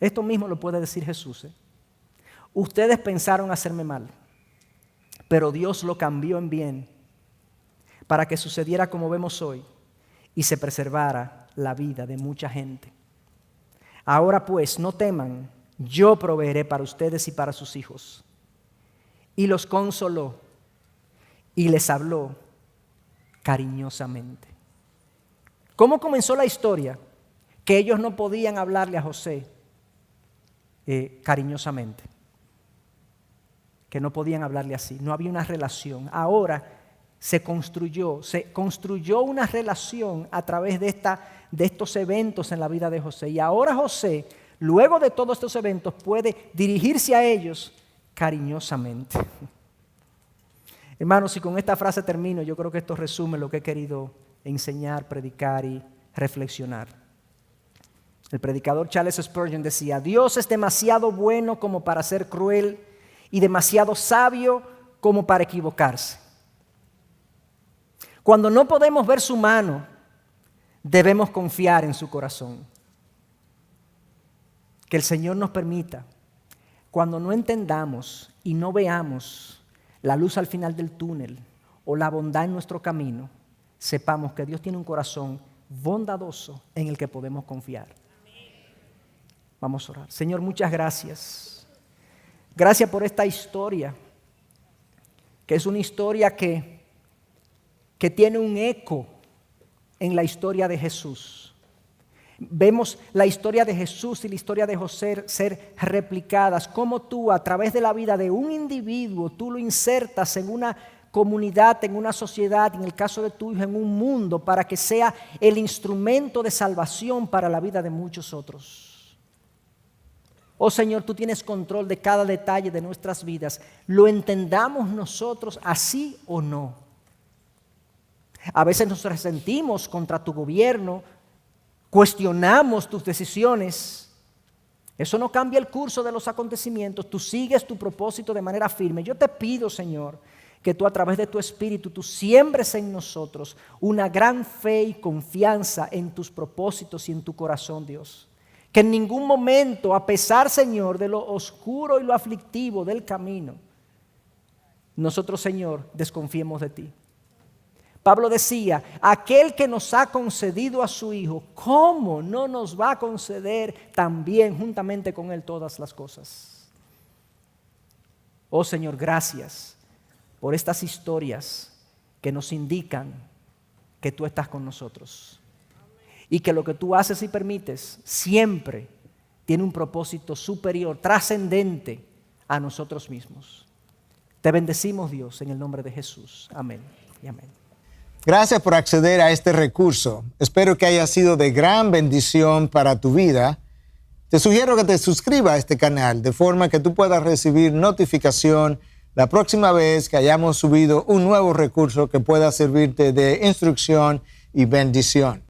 Esto mismo lo puede decir Jesús. Ustedes pensaron hacerme mal, pero Dios lo cambió en bien para que sucediera como vemos hoy y se preservara la vida de mucha gente. Ahora pues, no teman, yo proveeré para ustedes y para sus hijos. Y los consoló y les habló cariñosamente. ¿Cómo comenzó la historia? Que ellos no podían hablarle a José cariñosamente. Que no podían hablarle así. No había una relación. Ahora se construyó una relación a través de estos eventos en la vida de José. Y ahora José, luego de todos estos eventos, puede dirigirse a ellos cariñosamente. Hermanos, y con esta frase termino. Yo creo que esto resume lo que he querido enseñar, predicar y reflexionar. El predicador Charles Spurgeon decía: Dios es demasiado bueno como para ser cruel y demasiado sabio como para equivocarse. Cuando no podemos ver su mano, debemos confiar en su corazón. Que el Señor nos permita, cuando no entendamos y no veamos la luz al final del túnel o la bondad en nuestro camino, sepamos que Dios tiene un corazón bondadoso en el que podemos confiar. Vamos a orar. Señor, muchas gracias. Gracias por esta historia, que es una historia que tiene un eco en la historia de Jesús. Vemos la historia de Jesús y la historia de José ser replicadas, como tú a través de la vida de un individuo, tú lo insertas en una comunidad, en una sociedad, en el caso de tu hijo, en un mundo, para que sea el instrumento de salvación para la vida de muchos otros. Oh Señor, tú tienes control de cada detalle de nuestras vidas, lo entendamos nosotros así o no. A veces nos resentimos contra tu gobierno, cuestionamos tus decisiones. Eso no cambia el curso de los acontecimientos. Tú sigues tu propósito de manera firme. Yo te pido, Señor, que tú a través de tu Espíritu, tú siembres en nosotros una gran fe y confianza en tus propósitos y en tu corazón, Dios. Que en ningún momento, a pesar, Señor, de lo oscuro y lo aflictivo del camino, nosotros, Señor, desconfiemos de ti. Pablo decía: aquel que nos ha concedido a su Hijo, ¿cómo no nos va a conceder también juntamente con Él todas las cosas? Oh Señor, gracias por estas historias que nos indican que tú estás con nosotros y que lo que tú haces y permites siempre tiene un propósito superior, trascendente a nosotros mismos. Te bendecimos, Dios, en el nombre de Jesús. Amén y amén. Gracias por acceder a este recurso. Espero que haya sido de gran bendición para tu vida. Te sugiero que te suscribas a este canal de forma que tú puedas recibir notificación la próxima vez que hayamos subido un nuevo recurso que pueda servirte de instrucción y bendición.